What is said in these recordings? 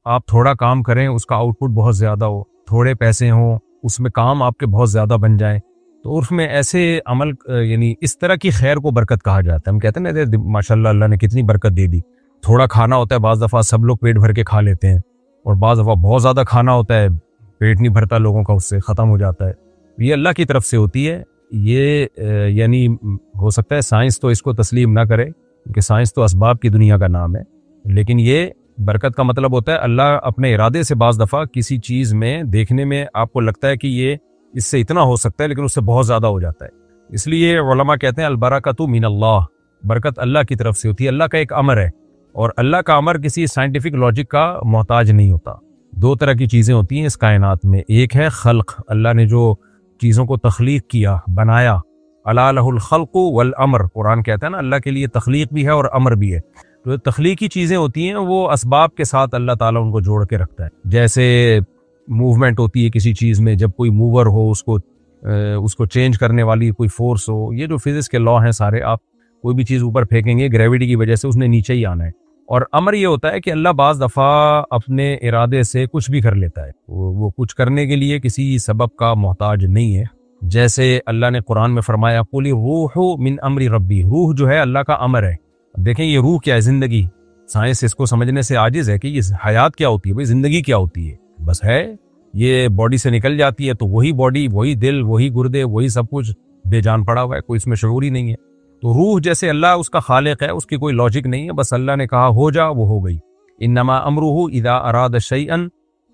آپ تھوڑا کام کریں اس کا آؤٹ پٹ بہت زیادہ ہو، تھوڑے پیسے ہوں اس میں کام آپ کے بہت زیادہ بن جائیں، تو عرف میں ایسے عمل یعنی اس طرح کی خیر کو برکت کہا جاتا ہے. ہم کہتے ہیں نا ماشاء اللہ اللہ نے کتنی برکت دے دی. تھوڑا کھانا ہوتا ہے بعض دفعہ سب لوگ پیٹ بھر کے کھا لیتے ہیں، اور بعض دفعہ بہت زیادہ کھانا ہوتا ہے پیٹ نہیں بھرتا لوگوں کا، اس سے ختم ہو جاتا ہے. یہ اللہ کی طرف سے ہوتی ہے. یہ یعنی ہو سکتا ہے سائنس تو اس کو تسلیم نہ کرے کیونکہ سائنس تو اسباب کی دنیا کا نام ہے، لیکن یہ برکت کا مطلب ہوتا ہے اللہ اپنے ارادے سے بعض دفعہ کسی چیز میں دیکھنے میں آپ کو لگتا ہے کہ یہ اس سے اتنا ہو سکتا ہے لیکن اس سے بہت زیادہ ہو جاتا ہے. اس لیے علماء کہتے ہیں البرکۃ من اللہ، برکت اللہ کی طرف سے ہوتی ہے. اللہ کا ایک امر ہے، اور اللہ کا امر کسی سائنٹیفک لاجک کا محتاج نہیں ہوتا. دو طرح کی چیزیں ہوتی ہیں اس کائنات میں، ایک ہے خلق، اللہ نے جو چیزوں کو تخلیق کیا بنایا، الا لہ الخلق والامر، قرآن کہتا ہے نا اللہ کے لیے تخلیق بھی ہے اور امر بھی ہے. تو تخلیقی چیزیں ہوتی ہیں وہ اسباب کے ساتھ اللہ تعالیٰ ان کو جوڑ کے رکھتا ہے. جیسے موومنٹ ہوتی ہے کسی چیز میں، جب کوئی موور ہو اس کو چینج کرنے والی کوئی فورس ہو، یہ جو فزکس کے لا ہیں سارے، آپ کوئی بھی چیز اوپر پھینکیں گے گریوٹی کی وجہ سے اس نے نیچے ہی آنا ہے. اور امر یہ ہوتا ہے کہ اللہ بعض دفعہ اپنے ارادے سے کچھ بھی کر لیتا ہے، وہ کچھ کرنے کے لیے کسی سبب کا محتاج نہیں ہے. جیسے اللہ نے قرآن میں فرمایا قل روح من امر ربی، روح جو ہے اللہ کا امر ہے. دیکھیں یہ روح کیا ہے؟ زندگی. سائنس اس کو سمجھنے سے عاجز ہے کہ یہ حیات کیا ہوتی ہے، بھائی زندگی کیا ہوتی ہے. بس ہے یہ باڈی سے نکل جاتی ہے تو وہی باڈی، وہی دل، وہی گردے، وہی سب کچھ بے جان پڑا ہوا ہے، کوئی اس میں شعور ہی نہیں ہے. تو روح جیسے اللہ اس کا خالق ہے، اس کی کوئی لاجک نہیں ہے، بس اللہ نے کہا ہو جا وہ ہو گئی. انما امرہ اذا اراد شیئا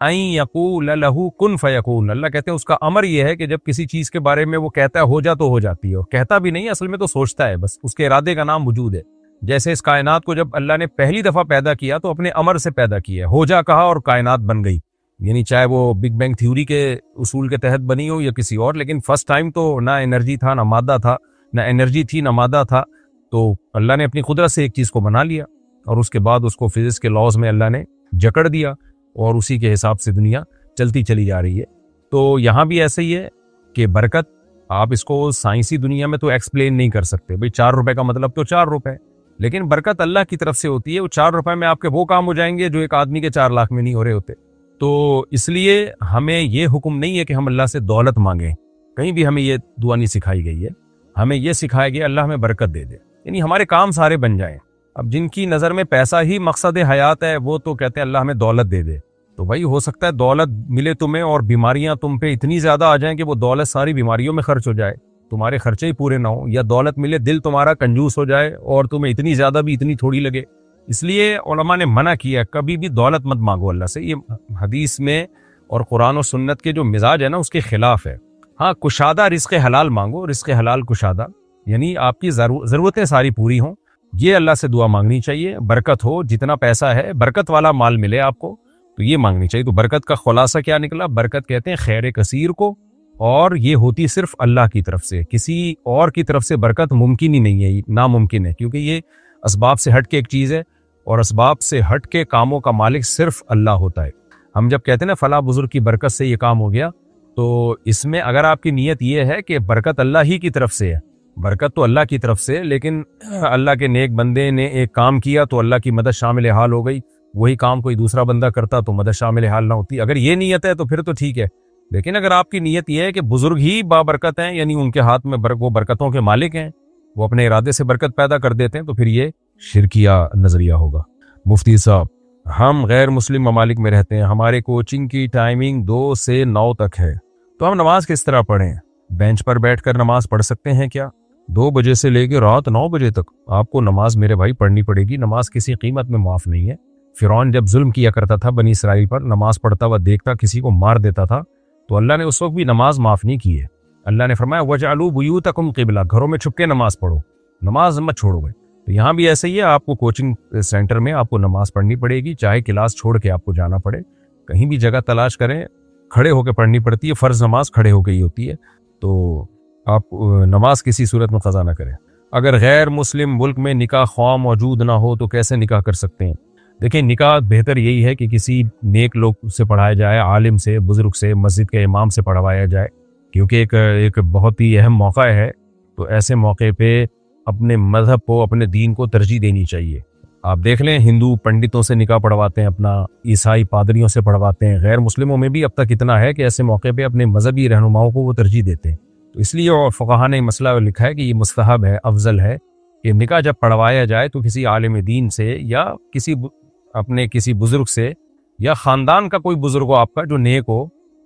ان یقول لہ کن فیکون. اللہ کہتے ہیں اس کا امر یہ ہے کہ جب کسی چیز کے بارے میں وہ کہتا ہے ہو جا تو ہو جاتی ہے. کہتا بھی نہیں اصل میں تو سوچتا ہے، بس اس کے ارادے کا نام وجود ہے. جیسے اس کائنات کو جب اللہ نے پہلی دفعہ پیدا کیا تو اپنے امر سے پیدا کیا، ہو جا کہا اور کائنات بن گئی. یعنی چاہے وہ بگ بینگ تھیوری کے اصول کے تحت بنی ہو یا کسی اور، لیکن فرسٹ ٹائم تو نہ انرجی تھا نہ مادہ تھا، نہ انرجی تھی نہ مادہ تھا، تو اللہ نے اپنی قدرت سے ایک چیز کو بنا لیا اور اس کے بعد اس کو فزکس کے لاز میں اللہ نے جکڑ دیا اور اسی کے حساب سے دنیا چلتی چلی جا رہی ہے. تو یہاں بھی ایسے ہی ہے کہ برکت آپ اس کو سائنسی دنیا میں تو ایکسپلین نہیں کر سکتے. بھئی 4 روپے کا مطلب تو 4 روپے، لیکن برکت اللہ کی طرف سے ہوتی ہے. وہ 4 روپے میں آپ کے وہ کام ہو جائیں گے جو ایک آدمی کے 4 لاکھ میں نہیں ہو رہے ہوتے. تو اس لیے ہمیں یہ حکم نہیں ہے کہ ہم اللہ سے دولت مانگیں، کہیں بھی ہمیں یہ دعا نہیں سکھائی گئی ہے. ہمیں یہ سکھایا گیا اللہ ہمیں برکت دے دے، یعنی ہمارے کام سارے بن جائیں. اب جن کی نظر میں پیسہ ہی مقصد حیات ہے وہ تو کہتے ہیں اللہ ہمیں دولت دے دے. تو بھائی ہو سکتا ہے دولت ملے تمہیں اور بیماریاں تم پہ اتنی زیادہ آ جائیں کہ وہ دولت ساری بیماریوں میں خرچ ہو جائے، تمہارے خرچے ہی پورے نہ ہوں. یا دولت ملے دل تمہارا کنجوس ہو جائے اور تمہیں اتنی زیادہ بھی اتنی تھوڑی لگے. اس لیے علماء نے منع کیا کبھی بھی دولت مت مانگو اللہ سے. یہ حدیث میں اور قرآن و سنت کے جو مزاج ہے نا اس کے خلاف ہے. ہاں کشادہ رزق حلال مانگو، رزق حلال کشادہ، یعنی آپ کی ضرورتیں ساری پوری ہوں، یہ اللہ سے دعا مانگنی چاہیے. برکت ہو، جتنا پیسہ ہے برکت والا مال ملے آپ کو تو یہ مانگنی چاہیے. تو برکت کا خلاصہ کیا نکلا؟ برکت کہتے ہیں خیر کثیر کو، اور یہ ہوتی صرف اللہ کی طرف سے. کسی اور کی طرف سے برکت ممکن ہی نہیں ہے، ناممکن ہے، کیونکہ یہ اسباب سے ہٹ کے ایک چیز ہے اور اسباب سے ہٹ کے کاموں کا مالک صرف اللہ ہوتا ہے. ہم جب کہتے ہیں نا فلاں بزرگ کی برکت سے یہ کام ہو گیا، تو اس میں اگر آپ کی نیت یہ ہے کہ برکت اللہ ہی کی طرف سے ہے، برکت تو اللہ کی طرف سے، لیکن اللہ کے نیک بندے نے ایک کام کیا تو اللہ کی مدد شامل حال ہو گئی. وہی کام کوئی دوسرا بندہ کرتا تو مدد شامل حال نہ ہوتی. اگر یہ نیت ہے تو پھر تو ٹھیک ہے، لیکن اگر آپ کی نیت یہ ہے کہ بزرگ ہی بابرکت ہیں، یعنی ان کے ہاتھ میں وہ برکتوں کے مالک ہیں، وہ اپنے ارادے سے برکت پیدا کر دیتے ہیں، تو پھر یہ شرکیہ نظریہ ہوگا. مفتی صاحب، ہم غیر مسلم ممالک میں رہتے ہیں، ہمارے کوچنگ کی ٹائمنگ 2 سے 9 تک ہے، تو ہم نماز کس طرح پڑھیں؟ بینچ پر بیٹھ کر نماز پڑھ سکتے ہیں کیا؟ 2 بجے سے لے کے رات 9 بجے تک آپ کو نماز میرے بھائی پڑھنی پڑے گی. نماز کسی قیمت میں معاف نہیں ہے. فرعون جب ظلم کیا کرتا تھا بنی اسرائیل پر، نماز پڑھتا ہوا دیکھتا کسی کو مار دیتا تھا، تو اللہ نے اس وقت بھی نماز معاف نہیں کی ہے. اللہ نے فرمایا وَجْعَلُوا بُيُوتَكُمْ قِبْلَةً، گھروں میں چھپ کے نماز پڑھو، نماز مت چھوڑو گے. تو یہاں بھی ایسے ہی ہے، آپ کو کوچنگ سینٹر میں آپ کو نماز پڑھنی پڑے گی، چاہے کلاس چھوڑ کے آپ کو جانا پڑے. کہیں بھی جگہ تلاش کریں، کھڑے ہو کے پڑھنی پڑتی ہے، فرض نماز کھڑے ہو کے ہی ہوتی ہے. تو آپ نماز کسی صورت میں قضا نہ کریں. اگر غیر مسلم ملک میں نکاح خواہ موجود نہ ہو تو کیسے نکاح کر سکتے ہیں؟ دیکھیں نکاح بہتر یہی ہے کہ کسی نیک لوگ سے پڑھایا جائے، عالم سے، بزرگ سے، مسجد کے امام سے پڑھوایا جائے، کیونکہ ایک بہت ہی اہم موقع ہے. تو ایسے موقع پہ اپنے مذہب کو، اپنے دین کو ترجیح دینی چاہیے. آپ دیکھ لیں ہندو پنڈتوں سے نکاح پڑھواتے ہیں اپنا، عیسائی پادریوں سے پڑھواتے ہیں، غیر مسلموں میں بھی اب تک اتنا ہے کہ ایسے موقع پہ اپنے مذہبی رہنماؤں کو وہ ترجیح دیتے ہیں۔ تو اس لیے اور فقہا نے مسئلہ لکھا ہے کہ یہ مستحب ہے، افضل ہے کہ نکاح جب پڑھوایا جائے تو کسی عالم دین سے یا کسی بزرگ سے یا خاندان کا کوئی بزرگ ہو آپ کا جو نیک ہو،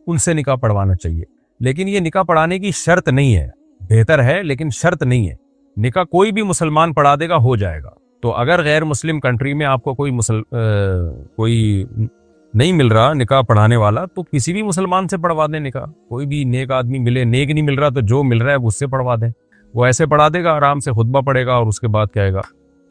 ان سے نکاح پڑھوانا چاہیے۔ لیکن یہ نکاح پڑھانے کی شرط نہیں ہے، بہتر ہے لیکن شرط نہیں ہے۔ نکاح کوئی بھی مسلمان پڑھا دے گا، ہو جائے گا۔ تو اگر غیر مسلم کنٹری میں آپ کو کوئی نہیں مل رہا نکاح پڑھانے والا، تو کسی بھی مسلمان سے پڑھوا دیں نکاح۔ کوئی بھی نیک آدمی ملے، نیک نہیں مل رہا تو جو مل رہا ہے اس سے پڑھوا دیں۔ وہ ایسے پڑھا دے گا، آرام سے خطبہ پڑھے گا اور اس کے بعد کہے گا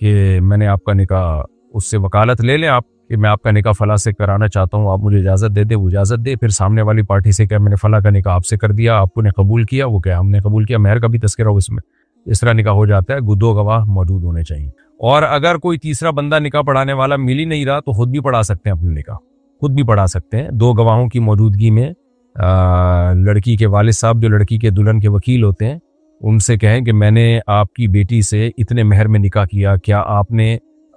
کہ میں نے آپ کا نکاح، اس سے وکالت لے لیں آپ کہ میں آپ کا نکاح فلاں سے کرانا چاہتا ہوں، آپ مجھے اجازت دے دیں، وہ اجازت دے۔ پھر سامنے والی پارٹی سے کہ میں نے فلاں کا نکاح آپ سے کر دیا، آپ کو نے قبول کیا، وہ کیا ہم نے قبول کیا، مہر کا بھی تذکرہ ہو اس میں، اس طرح نکاح ہو جاتا ہے۔ دو گواہ موجود ہونے چاہیے۔ اور اگر کوئی تیسرا بندہ نکاح پڑھانے والا مل ہی نہیں رہا تو خود بھی پڑھا سکتے ہیں، اپنے نکاح خود بھی پڑھا سکتے ہیں دو گواہوں کی موجودگی میں۔ لڑکی کے والد صاحب جو لڑکی کے دلہن کے وکیل ہوتے ہیں، ان سے کہیں کہ میں نے آپ کی بیٹی سے اتنے مہر میں نکاح کیا، کیا آپ نے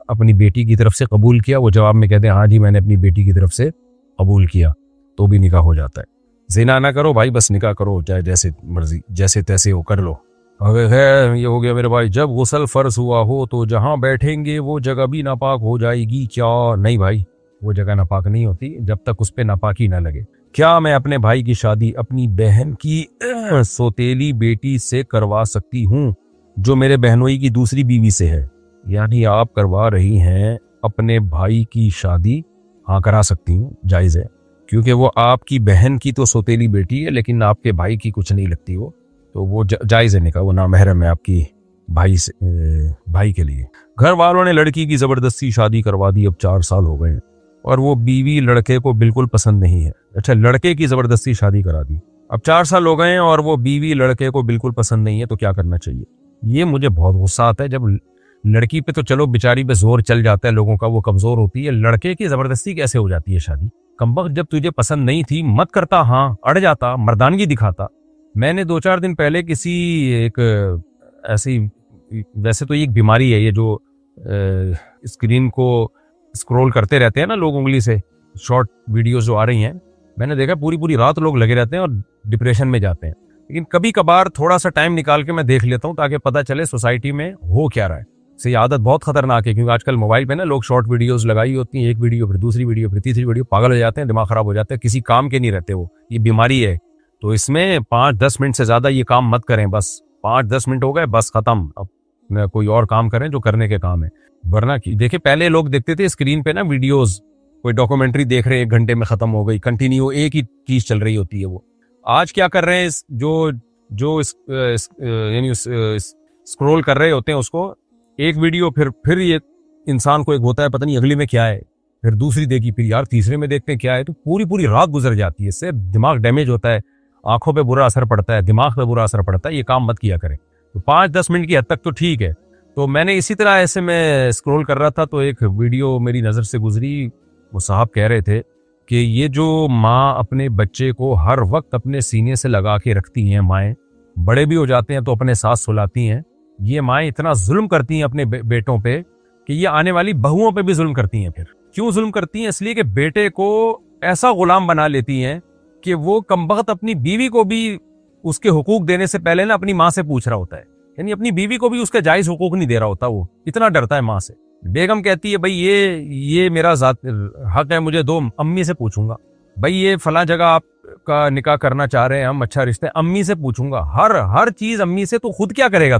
اپنی بیٹی کی طرف سے قبول کیا؟ وہ جواب میں کہتے ہیں ہاں جی میں نے اپنی بیٹی کی طرف سے قبول کیا، تو بھی نکاح ہو جاتا ہے۔ زنا نہ کرو بھائی، بس نکاح کرو، چاہے جیسے مرضی جیسے تیسے ہو کر لو۔ اگر ہے یہ ہو گیا میرے بھائی، جب غسل فرض ہوا ہو تو جہاں بیٹھیں گے وہ جگہ بھی ناپاک ہو جائے گی کیا؟ نہیں بھائی، وہ جگہ ناپاک نہیں ہوتی جب تک اس پہ ناپاکی نہ لگے۔ کیا میں اپنے بھائی کی شادی اپنی بہن کی سوتیلی بیٹی سے کروا سکتی ہوں جو میرے بہنوئی کی دوسری بیوی سے ہے؟ یعنی آپ کروا رہی ہیں اپنے بھائی کی شادی؟ ہاں کرا سکتی ہوں، جائز ہے، کیونکہ وہ آپ کی بہن کی تو سوتیلی بیٹی ہے لیکن آپ کے بھائی کی کچھ نہیں لگتی، تو وہ جائز ہے نکاح، وہ نامحرم ہے آپ کی بھائی کے لیے۔ گھر والوں نے لڑکی کی زبردستی شادی کروا دی، اب 4 سال ہو گئے ہیں اور وہ بیوی لڑکے کو بالکل پسند نہیں ہے۔ اچھا، لڑکے کی زبردستی شادی کرا دی، اب 4 سال ہو گئے ہیں اور وہ بیوی لڑکے کو بالکل پسند نہیں ہے، تو کیا کرنا چاہیے؟ یہ مجھے بہت غصہ آتا ہے جب لڑکی پہ تو چلو بیچاری پہ زور چل جاتا ہے لوگوں کا، وہ کمزور ہوتی ہے، لڑکے کی زبردستی کیسے ہو جاتی ہے شادی؟ کمبخت، جب تجھے پسند نہیں تھی مت کرتا، ہاں اڑ جاتا، مردانگی دکھاتا۔ میں نے 2-4 دن پہلے کسی ایک ایسی، ویسے تو یہ ایک بیماری ہے یہ جو اسکرین کو اسکرول کرتے رہتے ہیں نا لوگ انگلی سے، شارٹ ویڈیوز جو آ رہی ہیں، میں نے دیکھا پوری رات لوگ لگے رہتے ہیں اور ڈپریشن میں جاتے ہیں۔ لیکن کبھی کبھار تھوڑا سا ٹائم نکال کے میں دیکھ لیتا ہوں تاکہ پتہ چلے سوسائٹی میں ہو کیا رہا ہے۔ سے یہ عادت بہت خطرناک ہے، کیونکہ آج کل موبائل پہ نا لوگ شارٹ ویڈیوز لگائی ہوتی ہیں، ایک ویڈیو پھر دوسری ویڈیو پھر تیسری ویڈیو، پاگل ہو جاتے ہیں، دماغ خراب ہو جاتا ہے، کسی کام کے نہیں رہتے، وہ یہ بیماری ہے۔ تو اس میں 5-10 منٹ سے زیادہ یہ کام مت کریں، بس 5-10 منٹ ہو گئے بس ختم، اب کوئی اور کام کریں جو کرنے کے کام ہے۔ ورنہ دیکھیں پہلے لوگ دیکھتے تھے اسکرین پہ نا ویڈیوز، کوئی ڈاکومنٹری دیکھ رہے 1 گھنٹے میں ختم ہو گئی، کنٹینیو ایک ہی چیز چل رہی ہوتی ہے۔ وہ آج کیا کر رہے ہیں، جو یعنی اسکرول کر رہے ہوتے ہیں اس کو، ایک ویڈیو پھر یہ انسان کو ایک ہوتا ہے پتہ نہیں اگلی میں کیا ہے، پھر دوسری دیکھی، پھر یار تیسرے میں دیکھتے ہیں کیا ہے، تو پوری رات گزر جاتی ہے، اس سے دماغ ڈیمیج ہوتا ہے، آنکھوں پہ برا اثر پڑتا ہے، دماغ پہ برا اثر پڑتا ہے، یہ کام مت کیا کریں۔ تو 5-10 منٹ کی حد تک تو ٹھیک ہے۔ تو میں نے اسی طرح ایسے میں اسکرول کر رہا تھا تو ایک ویڈیو میری نظر سے گزری، وہ صاحب کہہ رہے تھے کہ یہ جو ماں اپنے بچے کو ہر وقت اپنے سینے سے لگا کے رکھتی ہیں، مائیں بڑے بھی ہو جاتے ہیں تو اپنے ساتھ سلاتی ہیں، یہ مائیں اتنا ظلم کرتی ہیں اپنے بیٹوں پہ کہ یہ آنے والی بہوؤں پہ بھی ظلم کرتی ہیں۔ پھر کیوں ظلم کرتی ہیں؟ اس لیے کہ بیٹے کو ایسا غلام بنا لیتی ہیں کہ وہ کمبخت اپنی بیوی کو بھی اس کے حقوق دینے سے پہلے نا اپنی ماں سے پوچھ رہا ہوتا ہے، یعنی اپنی بیوی کو بھی اس کے جائز حقوق نہیں دے رہا ہوتا، وہ اتنا ڈرتا ہے ماں سے۔ بیگم کہتی ہے بھائی یہ میرا ذات حق ہے، مجھے دو، امی سے پوچھوں گا، بھائی یہ فلاں جگہ آپ کا نکاح کرنا چاہ رہے ہیں ہم، اچھا رشتہ، امی سے پوچھوں گا، ہر چیز امی سے، تو خود کیا کرے گا؟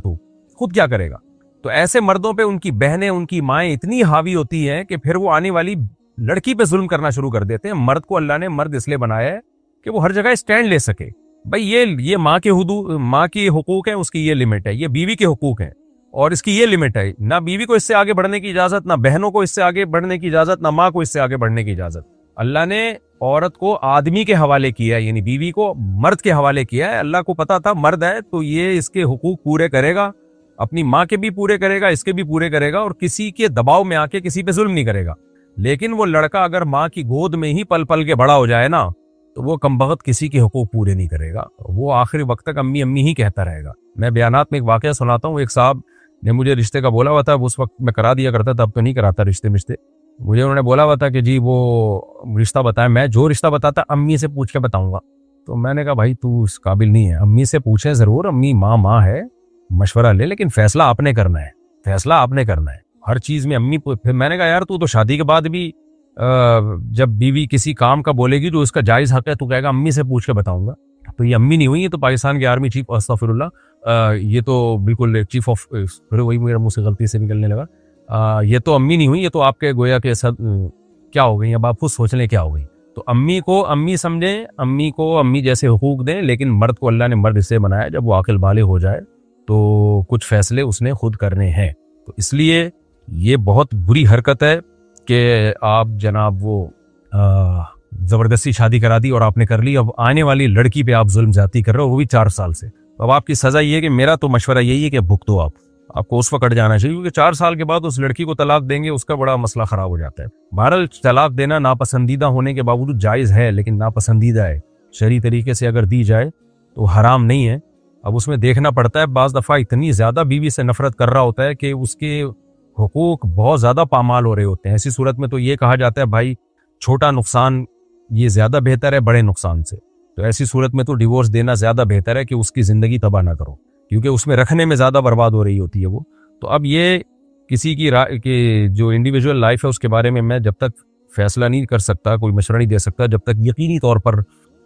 خود کیا کرے گا؟ تو ایسے مردوں پہ ان کی بہنیں، ان کی مائیں اتنی حاوی ہوتی ہیں کہ پھر وہ آنے والی لڑکی پہ ظلم کرنا شروع کر دیتے ہیں۔ مرد کو اللہ نے مرد اس لیے بنایا ہے کہ وہ ہر جگہ اسٹینڈ لے سکے، بھائی یہ ماں کے حدود، ماں کی حقوق ہیں، اس کی یہ لمٹ ہے، یہ بیوی کے حقوق ہیں اور اس کی یہ لمٹ ہے، نہ بیوی کو اس سے آگے بڑھنے کی اجازت، نہ بہنوں کو اس سے آگے بڑھنے کی اجازت، نہ ماں کو اس سے آگے بڑھنے کی اجازت۔ اللہ نے عورت کو آدمی کے حوالے کیا ہے، یعنی بیوی کو مرد کے حوالے کیا ہے۔ اللہ کو پتا تھا مرد ہے تو یہ اس کے حقوق پورے کرے گا، اپنی ماں کے بھی پورے کرے گا، اس کے بھی پورے کرے گا، اور کسی کے دباؤ میں آ کے کسی پہ ظلم نہیں کرے گا۔ لیکن وہ لڑکا اگر ماں کی گود میں ہی پل پل کے بڑا ہو جائے نا، تو وہ کمبخت کسی کے حقوق پورے نہیں کرے گا، وہ آخری وقت تک امی امی ہی کہتا رہے گا۔ میں بیانات میں ایک واقعہ سناتا ہوں، ایک صاحب نے مجھے رشتے کا بولا ہوا تھا، اس وقت میں کرا دیا کرتا تھا، اب تو نہیں کراتا رشتے مجھے انہوں نے بولا ہوا تھا کہ جی وہ رشتہ بتائیں، میں جو رشتہ بتاتا امی سے پوچھ کے بتاؤں گا. تو میں نے کہا بھائی تو اس قابل نہیں ہے، امی سے پوچھیں ضرور، امی ماں ہے، مشورہ لے، لیکن فیصلہ آپ نے کرنا ہے، فیصلہ آپ نے کرنا ہے ہر چیز میں. پھر میں نے کہا یار تو شادی کے بعد بھی جب بیوی کسی کام کا بولے گی جو اس کا جائز حق ہے تو کہے گا امی سے پوچھ کے بتاؤں گا. تو یہ امی نہیں ہوئی، یہ تو پاکستان کے آرمی چیف، استغفر اللہ، یہ تو بالکل چیف آف، وہی میرے منہ سے غلطی سے نکلنے لگا، یہ تو امی نہیں ہوئی، یہ تو آپ کے گویا کے سب کیا ہو گئی، اب آپ خود سوچ لیں کیا ہو گئی. تو امی کو امی سمجھیں، امی کو امی جیسے حقوق دیں، لیکن مرد کو اللہ نے مرد اس سے بنایا جب وہ عاقل بالغ ہو جائے تو کچھ فیصلے اس نے خود کرنے ہیں. تو اس لیے یہ بہت بری حرکت ہے کہ آپ جناب وہ زبردستی شادی کرا دی اور آپ نے کر لی، اب آنے والی لڑکی پہ آپ ظلم زیادتی کر رہے ہو، وہ بھی 4 سال سے. اب آپ کی سزا یہ ہے کہ میرا تو مشورہ یہی ہے کہ بھگتو، آپ کو اس وقت جانا چاہیے، کیونکہ 4 سال کے بعد اس لڑکی کو طلاق دیں گے، اس کا بڑا مسئلہ خراب ہو جاتا ہے. بہرحال طلاق دینا ناپسندیدہ ہونے کے باوجود جائز ہے، لیکن ناپسندیدہ ہے. شرعی طریقے سے اگر دی جائے تو حرام نہیں ہے. اب اس میں دیکھنا پڑتا ہے، بعض دفعہ اتنی زیادہ بیوی سے نفرت کر رہا ہوتا ہے کہ اس کے حقوق بہت زیادہ پامال ہو رہے ہوتے ہیں. ایسی صورت میں تو یہ کہا جاتا ہے بھائی چھوٹا نقصان یہ زیادہ بہتر ہے بڑے نقصان سے. تو ایسی صورت میں تو ڈیورس دینا زیادہ بہتر ہے کہ اس کی زندگی تباہ نہ کرو، کیونکہ اس میں رکھنے میں زیادہ برباد ہو رہی ہوتی ہے وہ. تو اب یہ کسی کی کہ جو انڈیویجول لائف ہے اس کے بارے میں جب تک فیصلہ نہیں کر سکتا، کوئی مشورہ نہیں دے سکتا جب تک یقینی طور پر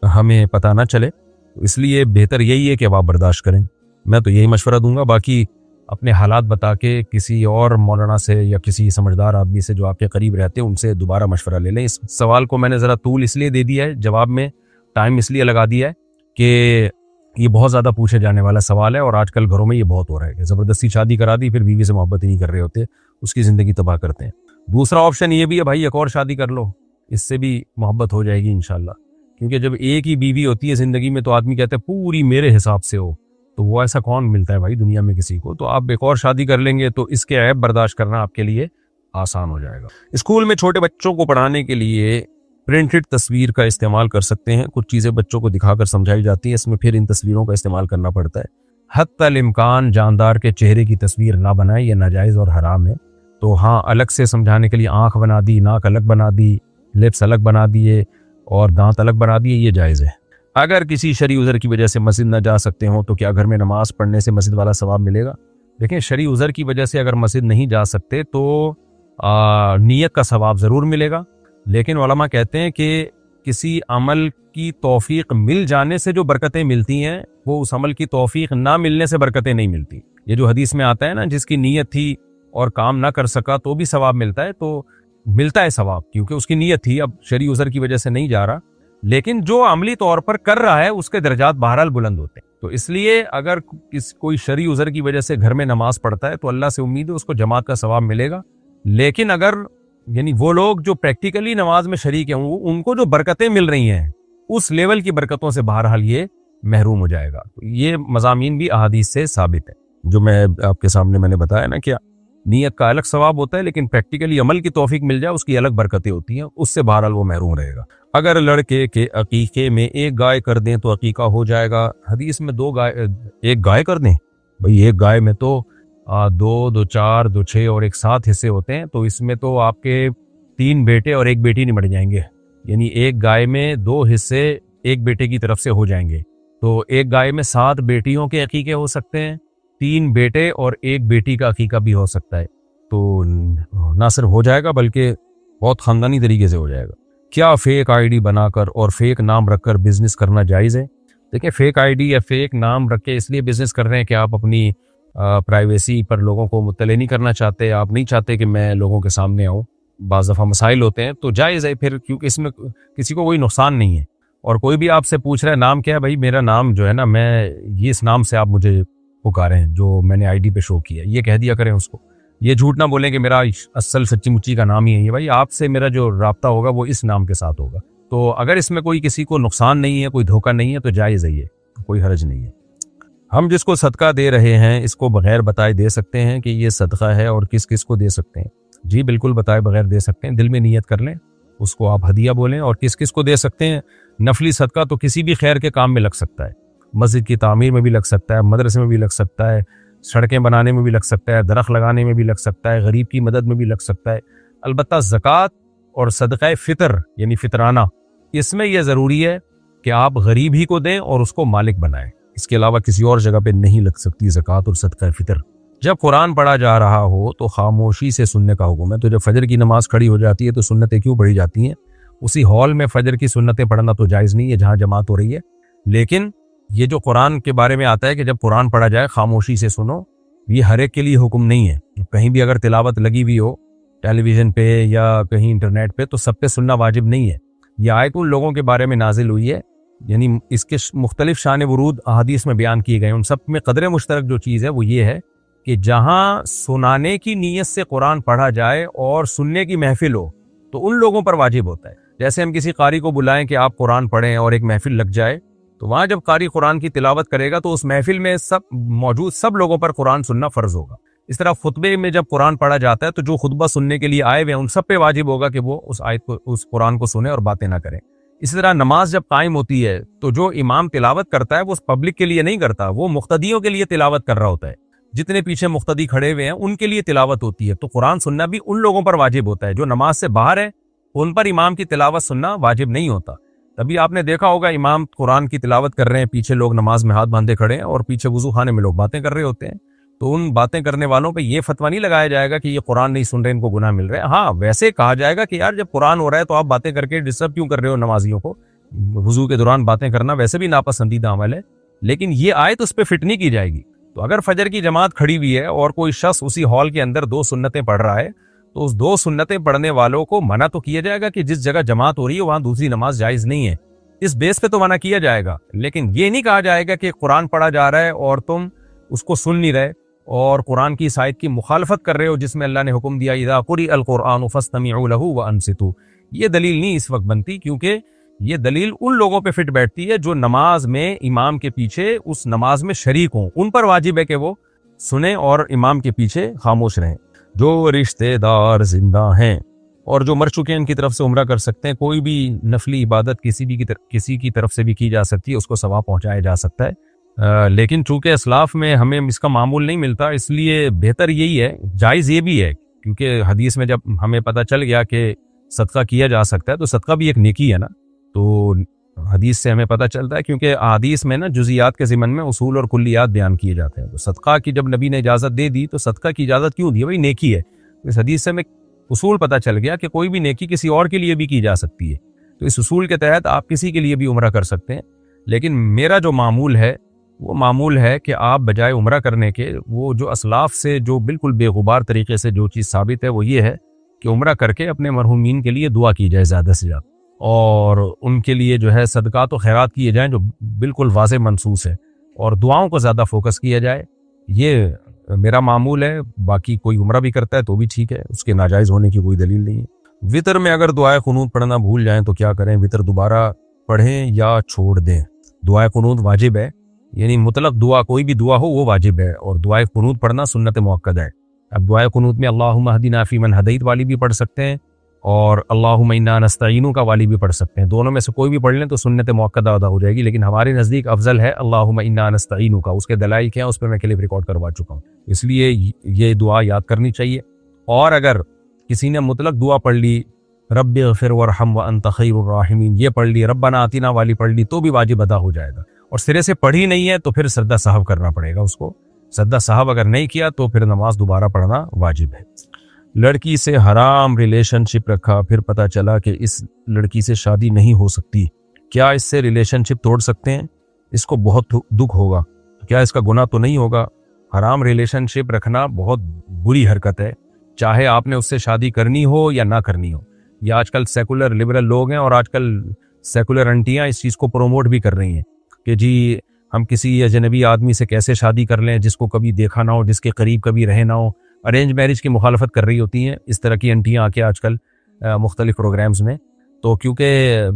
ہمیں پتہ نہ چلے. تو اس لیے بہتر یہی ہے کہ آپ برداشت کریں. میں تو یہی مشورہ دوں گا. باقی اپنے حالات بتا کے کسی اور مولانا سے یا کسی سمجھدار آدمی سے جو آپ کے قریب رہتے ہیں ان سے دوبارہ مشورہ لے لیں. اس سوال کو میں نے ذرا طول اس لیے دے دیا ہے، جواب میں ٹائم اس لیے لگا دیا ہے کہ یہ بہت زیادہ پوچھے جانے والا سوال ہے، اور آج کل گھروں میں یہ بہت ہو رہا ہے کہ زبردستی شادی کرا دی، پھر بیوی سے محبت ہی نہیں کر رہے ہوتے، اس کی زندگی تباہ کرتے ہیں. دوسرا آپشن یہ بھی ہے بھائی ایک اور شادی کر لو، اس سے بھی محبت ہو جائے گی انشاءاللہ. کیونکہ جب ایک ہی بیوی ہوتی ہے زندگی میں تو آدمی کہتا ہے پوری میرے حساب سے ہو، تو وہ ایسا کون ملتا ہے بھائی دنیا میں کسی کو. تو آپ ایک اور شادی کر لیں گے تو اس کے عیب برداشت کرنا آپ کے لیے آسان ہو جائے گا. اسکول میں چھوٹے بچوں کو پڑھانے کے لیے پرنٹڈ تصویر کا استعمال کر سکتے ہیں. کچھ چیزیں بچوں کو دکھا کر سمجھائی جاتی ہیں، اس میں پھر ان تصویروں کا استعمال کرنا پڑتا ہے. حتی الامکان جاندار کے چہرے کی تصویر نہ بنائیں، یہ ناجائز اور حرام ہے. تو ہاں الگ سے سمجھانے کے لیے آنکھ بنا دی، ناک الگ بنا دی، لپس الگ بنا دیے اور دانت الگ بنا دیے، یہ جائز ہے. اگر کسی شرعی عذر کی وجہ سے مسجد نہ جا سکتے ہوں تو کیا گھر میں نماز پڑھنے سے مسجد والا ثواب ملے گا؟ دیکھیں شرعی عذر کی وجہ سے اگر مسجد نہیں جا سکتے تو نیت کا ثواب ضرور ملے گا، لیکن علماء کہتے ہیں کہ کسی عمل کی توفیق مل جانے سے جو برکتیں ملتی ہیں وہ اس عمل کی توفیق نہ ملنے سے برکتیں نہیں ملتی. یہ جو حدیث میں آتا ہے نا، جس کی نیت تھی اور کام نہ کر سکا تو بھی ثواب ملتا ہے، تو ملتا ہے ثواب کیونکہ اس کی نیت تھی، اب شرعی عذر کی وجہ سے نہیں جا رہا، لیکن جو عملی طور پر کر رہا ہے اس کے درجات بہرحال بلند ہوتے ہیں. تو اس لیے اگر کوئی شرعی عذر کی وجہ سے گھر میں نماز پڑھتا ہے تو اللہ سے امید ہے اس کو جماعت کا ثواب ملے گا. لیکن اگر یعنی وہ لوگ جو پریکٹیکلی نماز میں شریک ہیں ان کو جو برکتیں مل رہی ہیں اس لیول کی برکتوں سے بہرحال یہ محروم ہو جائے گا. یہ مضامین بھی احادیث سے ثابت ہے جو میں آپ کے سامنے میں نے بتایا نا، کیا نیت کا الگ ثواب ہوتا ہے لیکن پریکٹیکلی عمل کی توفیق مل جائے اس کی الگ برکتیں ہوتی ہیں، اس سے بہرحال وہ محروم رہے گا. اگر لڑکے کے عقیقے میں ایک گائے کر دیں تو عقیقہ ہو جائے گا. حدیث میں ایک گائے کر دیں، بھئی ایک گائے میں تو 2 4 2 6 اور ایک 7 حصے ہوتے ہیں، تو اس میں تو آپ کے 3 بیٹے اور ایک بیٹی نمٹ جائیں گے. یعنی ایک گائے میں 2 حصے ایک بیٹے کی طرف سے ہو جائیں گے، تو ایک گائے میں 7 بیٹیوں کے عقیقے ہو سکتے ہیں، 3 بیٹے اور ایک بیٹی کا عقیقہ بھی ہو سکتا ہے. تو نہ صرف ہو جائے گا بلکہ بہت خاندانی طریقے سے ہو جائے گا. کیا فیک آئی ڈی بنا کر اور فیک نام رکھ کر بزنس کرنا جائز ہے؟ دیکھیں فیک آئی ڈی یا فیک نام رکھ کے اس لیے بزنس کر رہے ہیں کہ آپ اپنی پرائیویسی پر لوگوں کو مطلع نہیں کرنا چاہتے، آپ نہیں چاہتے کہ میں لوگوں کے سامنے آؤں، بعض دفعہ مسائل ہوتے ہیں تو جائز ہے پھر، کیونکہ اس میں کسی کو کوئی نقصان نہیں ہے. اور کوئی بھی آپ سے پوچھ رہا ہے نام کیا ہے، بھائی میرا نام جو ہے نا، میں یہ اس نام سے آپ مجھے پکارے ہیں جو میں نے آئی ڈی پہ شو کیا، یہ کہہ دیا کریں اس کو. یہ جھوٹ نہ بولیں کہ میرا اصل سچی مچی کا نام ہی ہے یہ، بھائی آپ سے میرا جو رابطہ ہوگا وہ اس نام کے ساتھ ہوگا. تو اگر اس میں کوئی کسی کو نقصان نہیں ہے، کوئی دھوکہ نہیں ہے تو جائز ہے، یہ کوئی حرج نہیں ہے. ہم جس کو صدقہ دے رہے ہیں اس کو بغیر بتائے دے سکتے ہیں کہ یہ صدقہ ہے اور کس کس کو دے سکتے ہیں؟ جی بالکل بتائے بغیر دے سکتے ہیں، دل میں نیت کر لیں، اس کو آپ ہدیہ بولیں. اور کس کس کو دے سکتے ہیں؟ نفلی صدقہ تو کسی بھی خیر کے کام میں لگ سکتا ہے، مسجد کی تعمیر میں بھی لگ سکتا ہے، مدرسے میں بھی لگ سکتا ہے، سڑکیں بنانے میں بھی لگ سکتا ہے، درخت لگانے میں بھی لگ سکتا ہے، غریب کی مدد میں بھی لگ سکتا ہے۔ البتہ زکوٰۃ اور صدقہ فطر یعنی فطرانہ، اس میں یہ ضروری ہے کہ آپ غریب ہی کو دیں اور اس کو مالک بنائیں، اس کے علاوہ کسی اور جگہ پہ نہیں لگ سکتی زکوٰۃ اور صدقہ فطر۔ جب قرآن پڑھا جا رہا ہو تو خاموشی سے سننے کا حکم ہے۔ تو جب فجر کی نماز کھڑی ہو جاتی ہے تو سنتیں کیوں پڑھی جاتی ہیں؟ اسی ہال میں فجر کی سنتیں پڑھنا تو جائز نہیں ہے جہاں جماعت ہو رہی ہے، لیکن یہ جو قرآن کے بارے میں آتا ہے کہ جب قرآن پڑھا جائے خاموشی سے سنو، یہ ہر ایک کے لیے حکم نہیں ہے۔ کہیں بھی اگر تلاوت لگی ہوئی ہو ٹیلی ویژن پہ یا کہیں انٹرنیٹ پہ تو سب پہ سننا واجب نہیں ہے۔ یہ آیت ان لوگوں کے بارے میں نازل ہوئی ہے، یعنی اس کے مختلف شان ورود احادیث میں بیان کیے گئے، ان سب میں قدر مشترک جو چیز ہے وہ یہ ہے کہ جہاں سنانے کی نیت سے قرآن پڑھا جائے اور سننے کی محفل ہو تو ان لوگوں پر واجب ہوتا ہے۔ جیسے ہم کسی قاری کو بلائیں کہ آپ قرآن پڑھیں اور ایک محفل لگ جائے، تو وہاں جب قاری قرآن کی تلاوت کرے گا تو اس محفل میں موجود سب لوگوں پر قرآن سننا فرض ہوگا۔ اس طرح خطبے میں جب قرآن پڑھا جاتا ہے تو جو خطبہ سننے کے لیے آئے ہوئے ہیں ان سب پہ واجب ہوگا کہ وہ اس آیت کو، اس قرآن کو سنیں اور باتیں نہ کریں۔ اسی طرح نماز جب قائم ہوتی ہے تو جو امام تلاوت کرتا ہے وہ پبلک کے لیے نہیں کرتا، وہ مقتدیوں کے لیے تلاوت کر رہا ہوتا ہے۔ جتنے پیچھے مقتدی کھڑے ہوئے ہیں ان کے لیے تلاوت ہوتی ہے، تو قرآن سننا بھی ان لوگوں پر واجب ہوتا ہے۔ جو نماز سے باہر ہے ان پر امام کی تلاوت سننا واجب نہیں ہوتا۔ تبھی آپ نے دیکھا ہوگا امام قرآن کی تلاوت کر رہے ہیں، پیچھے لوگ نماز میں ہاتھ باندھے کھڑے ہیں اور پیچھے وضو خانے میں لوگ باتیں کر رہے ہوتے ہیں، تو ان باتیں کرنے والوں پہ یہ فتویٰ نہیں لگایا جائے گا کہ یہ قرآن نہیں سن رہے، ان کو گناہ مل رہے ہیں۔ ہاں، ویسے کہا جائے گا کہ یار جب قرآن ہو رہا ہے تو آپ باتیں کر کے ڈسٹرب کیوں کر رہے ہو نمازیوں کو؟ وضو کے دوران باتیں کرنا ویسے بھی ناپسندیدہ عمل ہے، لیکن یہ آیت اس پہ فٹ نہیں کی جائے گی۔ تو اگر فجر کی جماعت کھڑی ہوئی ہے اور کوئی شخص اسی ہال کے اندر 2 سنتیں پڑھ رہا ہے تو اس 2 سنتیں پڑھنے والوں کو منع تو کیا جائے گا کہ جس جگہ جماعت ہو رہی ہے وہاں دوسری نماز جائز نہیں ہے، اس بیس پہ تو منع کیا جائے گا، لیکن یہ نہیں کہا جائے گا کہ قرآن پڑھا جا رہا ہے اور تم اس کو سن نہیں رہے اور قرآن کی اس آیت کی مخالفت کر رہے ہو جس میں اللہ نے حکم دیا اذا قرئ القرآن فاستمعوا له وانصتوا۔ یہ دلیل نہیں اس وقت بنتی، کیونکہ یہ دلیل ان لوگوں پہ فٹ بیٹھتی ہے جو نماز میں امام کے پیچھے اس نماز میں شریک ہوں، ان پر واجب ہے کہ وہ سنیں اور امام کے پیچھے خاموش رہیں۔ جو رشتہ دار زندہ ہیں اور جو مر چکے ہیں ان کی طرف سے عمرہ کر سکتے ہیں، کوئی بھی نفلی عبادت کسی کی طرف سے بھی کی جا سکتی ہے، اس کو ثواب پہنچایا جا سکتا ہے، لیکن چونکہ اسلاف میں ہمیں اس کا معمول نہیں ملتا، اس لیے بہتر یہی ہے، جائز یہ بھی ہے، کیونکہ حدیث میں جب ہمیں پتہ چل گیا کہ صدقہ کیا جا سکتا ہے تو صدقہ بھی ایک نیکی ہے نا، تو حدیث سے ہمیں پتہ چلتا ہے، کیونکہ احادیث میں نا جزیات کے ضمن میں اصول اور کلیات بیان کیے جاتے ہیں۔ تو صدقہ کی جب نبی نے اجازت دے دی تو صدقہ کی اجازت کیوں دی؟ بھائی نیکی ہے۔ اس حدیث سے ہمیں اصول پتہ چل گیا کہ کوئی بھی نیکی کسی اور کے لیے بھی کی جا سکتی ہے، تو اس اصول کے تحت آپ کسی کے لیے بھی عمرہ کر سکتے ہیں۔ لیکن میرا جو معمول ہے وہ معمول ہے کہ آپ بجائے عمرہ کرنے کے، وہ جو اسلاف سے جو بالکل بے غبار طریقے سے جو چیز ثابت ہے وہ یہ ہے کہ عمرہ کر کے اپنے مرحومین کے لیے دعا کی جائے زیادہ سے زیادہ، اور ان کے لیے جو ہے صدقات و خیرات کیے جائیں جو بالکل واضح منصوص ہے، اور دعاؤں کو زیادہ فوکس کیا جائے۔ یہ میرا معمول ہے، باقی کوئی عمرہ بھی کرتا ہے تو بھی ٹھیک ہے، اس کے ناجائز ہونے کی کوئی دلیل نہیں ہے۔ وطر میں اگر دعائے قنوت پڑھنا بھول جائیں تو کیا کریں؟ وطر دوبارہ پڑھیں یا چھوڑ دیں؟ دعائے قنوت واجب ہے، یعنی مطلق دعا کوئی بھی دعا ہو وہ واجب ہے، اور دعائے قنوت پڑھنا سنت مؤکدہ ہے۔ اب دعائے قنوت میں اللہم اہدنا فیمن ہدیت والی بھی پڑھ سکتے ہیں اور اللہم انا نستعینک والی بھی پڑھ سکتے ہیں، دونوں میں سے کوئی بھی پڑھ لیں تو سنت مؤکدہ ادا ہو جائے گی، لیکن ہمارے نزدیک افضل ہے اللہم انا نستعینک۔ اس کے دلائل کیا ہیں اس پہ میں کلپ ریکارڈ کروا چکا ہوں، اس لیے یہ دعا یاد کرنی چاہیے۔ اور اگر کسی نے مطلق دعا پڑھ لی رب اغفر وارحم وانت خیر الراحمین یہ پڑھ لی، ربنا آتنا والی پڑھ لی، تو بھی واجب ادا ہو جائے گا، اور سرے سے پڑھی نہیں ہے تو پھر سجدہ سہو کرنا پڑے گا اس کو۔ سجدہ سہو اگر نہیں کیا تو پھر نماز دوبارہ پڑھنا واجب ہے۔ لڑکی سے حرام ریلیشن شپ رکھا، پھر پتہ چلا کہ اس لڑکی سے شادی نہیں ہو سکتی، کیا اس سے ریلیشن شپ توڑ سکتے ہیں؟ اس کو بہت دکھ ہوگا، کیا اس کا گناہ تو نہیں ہوگا؟ حرام ریلیشن شپ رکھنا بہت بری حرکت ہے، چاہے آپ نے اس سے شادی کرنی ہو یا نہ کرنی ہو۔ یہ آج کل سیکولر لبرل لوگ ہیں اور آج کل سیکولر انٹیاں اس چیز کو پروموٹ بھی کر رہی ہیں کہ جی ہم کسی اجنبی آدمی سے کیسے شادی کر لیں جس کو کبھی دیکھا نہ ہو، جس کے قریب کبھی رہے نہ ہو، ارینج میرج کی مخالفت کر رہی ہوتی ہیں اس طرح کی انٹیاں آ کے آج کل مختلف پروگرامز میں۔ تو کیونکہ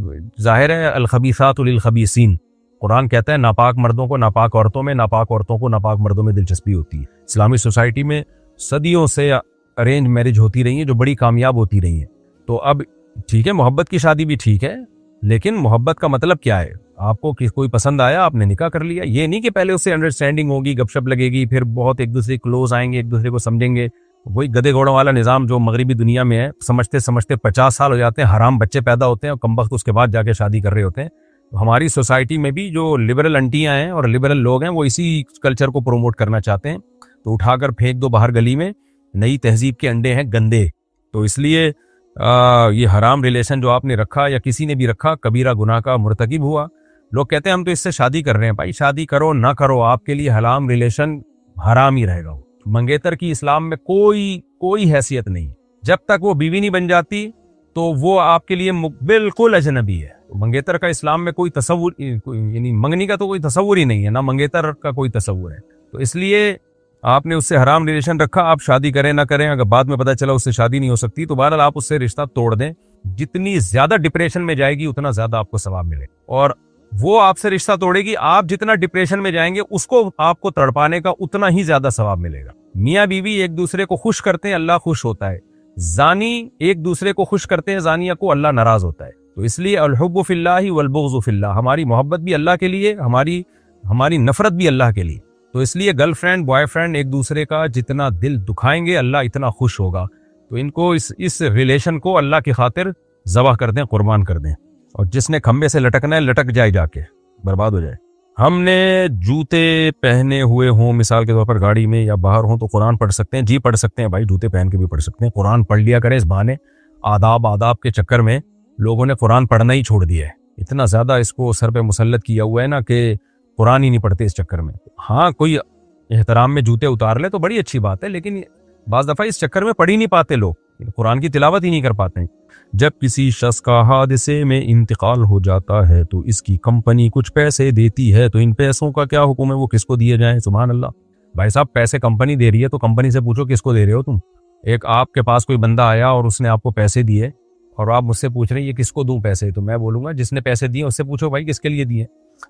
ظاہر ہے الخبیثات للخبیثین، قرآن کہتا ہے ناپاک مردوں کو ناپاک عورتوں میں، ناپاک عورتوں کو ناپاک مردوں میں دلچسپی ہوتی ہے۔ اسلامی سوسائٹی میں صدیوں سے ارینج میرج ہوتی رہی ہیں جو بڑی کامیاب ہوتی رہی ہیں۔ تو اب ٹھیک ہے محبت کی شادی بھی ٹھیک ہے، لیکن محبت کا مطلب کیا ہے؟ آپ کو کوئی پسند آیا آپ نے نکاح کر لیا. یہ نہیں کہ پہلے اس سے انڈرسٹینڈنگ ہوگی, گپ شپ لگے گی, پھر بہت ایک دوسرے کلوز آئیں گے, ایک دوسرے کو سمجھیں گے. وہی گدے گھوڑوں والا نظام جو مغربی دنیا میں ہے, سمجھتے سمجھتے 50 سال ہو جاتے ہیں, حرام بچے پیدا ہوتے ہیں اور کم وقت اس کے بعد جا کے شادی کر رہے ہوتے ہیں. ہماری سوسائٹی میں بھی جو لبرل انٹیاں ہیں اور لبرل لوگ ہیں وہ اسی کلچر کو پروموٹ کرنا چاہتے ہیں. تو اٹھا کر پھینک دو باہر گلی میں, نئی تہذیب کے انڈے ہیں گندے. تو اس لیے یہ حرام ریلیشن جو آپ نے رکھا یا کسی نے بھی رکھا کبیرہ گناہ کا مرتکب ہوا. لوگ کہتے ہیں ہم تو اس سے شادی کر رہے ہیں. بھائی شادی کرو نہ کرو, آپ کے لیے حرام ریلیشن حرام ہی رہے گا. منگیتر کی اسلام میں کوئی حیثیت نہیں. جب تک وہ بیوی نہیں بن جاتی تو وہ آپ کے لیے بالکل اجنبی ہے. منگیتر کا اسلام میں کوئی تصور, یعنی منگنی کا تو کوئی تصور ہی نہیں ہے, نہ منگیتر کا کوئی تصور ہے. تو اس لیے آپ نے اس سے حرام ریلیشن رکھا, آپ شادی کریں نہ کریں, اگر بعد میں پتہ چلا اس سے شادی نہیں ہو سکتی تو بہرحال آپ اس سے رشتہ توڑ دیں. جتنی زیادہ ڈپریشن میں جائے گی اتنا زیادہ آپ کو ثواب ملے, اور وہ آپ سے رشتہ توڑے گی, آپ جتنا ڈپریشن میں جائیں گے اس کو آپ کو تڑپانے کا اتنا ہی زیادہ ثواب ملے گا. میاں بیوی ایک دوسرے کو خوش کرتے ہیں, اللہ خوش ہوتا ہے. زانی ایک دوسرے کو خوش کرتے ہیں, زانیہ کو اللہ ناراض ہوتا ہے. تو اس لیے الحب فی اللہ والبغض فی اللہ, ہماری محبت بھی اللہ کے لیے, ہماری نفرت بھی اللہ کے لیے. تو اس لیے گرل فرینڈ بوائے فرینڈ ایک دوسرے کا جتنا دل دکھائیں گے اللہ اتنا خوش ہوگا. تو ان کو اس ریلیشن کو اللہ کی خاطر ذبح کر دیں, قربان کر دیں. اور جس نے کھمبے سے لٹکنا ہے لٹک جائے, جا کے برباد ہو جائے. ہم نے جوتے پہنے ہوئے ہوں مثال کے طور پر گاڑی میں یا باہر ہوں تو قرآن پڑھ سکتے ہیں. جی پڑھ سکتے ہیں بھائی, جوتے پہن کے بھی پڑھ سکتے ہیں. قرآن پڑھ لیا کریں اس بہانے. آداب کے چکر میں لوگوں نے قرآن پڑھنا ہی چھوڑ دیا ہے. اتنا زیادہ اس کو سر پہ مسلط کیا ہوا ہے نا کہ قرآن ہی نہیں پڑھتے اس چکر میں. ہاں کوئی احترام میں جوتے اتار لے تو بڑی اچھی بات ہے, لیکن بعض دفعہ اس چکر میں پڑھ ہی نہیں پاتے لوگ, قرآن کی تلاوت ہی نہیں کر پاتے ہیں. جب کسی شخص کا حادثے میں انتقال ہو جاتا ہے تو اس کی کمپنی کچھ پیسے دیتی ہے, تو ان پیسوں کا کیا حکم ہے, وہ کس کو دیے جائیں؟ سبحان اللہ. بھائی صاحب پیسے کمپنی دے رہی ہے تو کمپنی سے پوچھو کس کو دے رہے ہو تم. ایک آپ کے پاس کوئی بندہ آیا اور اس نے آپ کو پیسے دیے اور آپ مجھ سے پوچھ رہے ہیں یہ کس کو دوں پیسے, تو میں بولوں گا جس نے پیسے دیے اس سے پوچھو بھائی کس کے لیے دیے.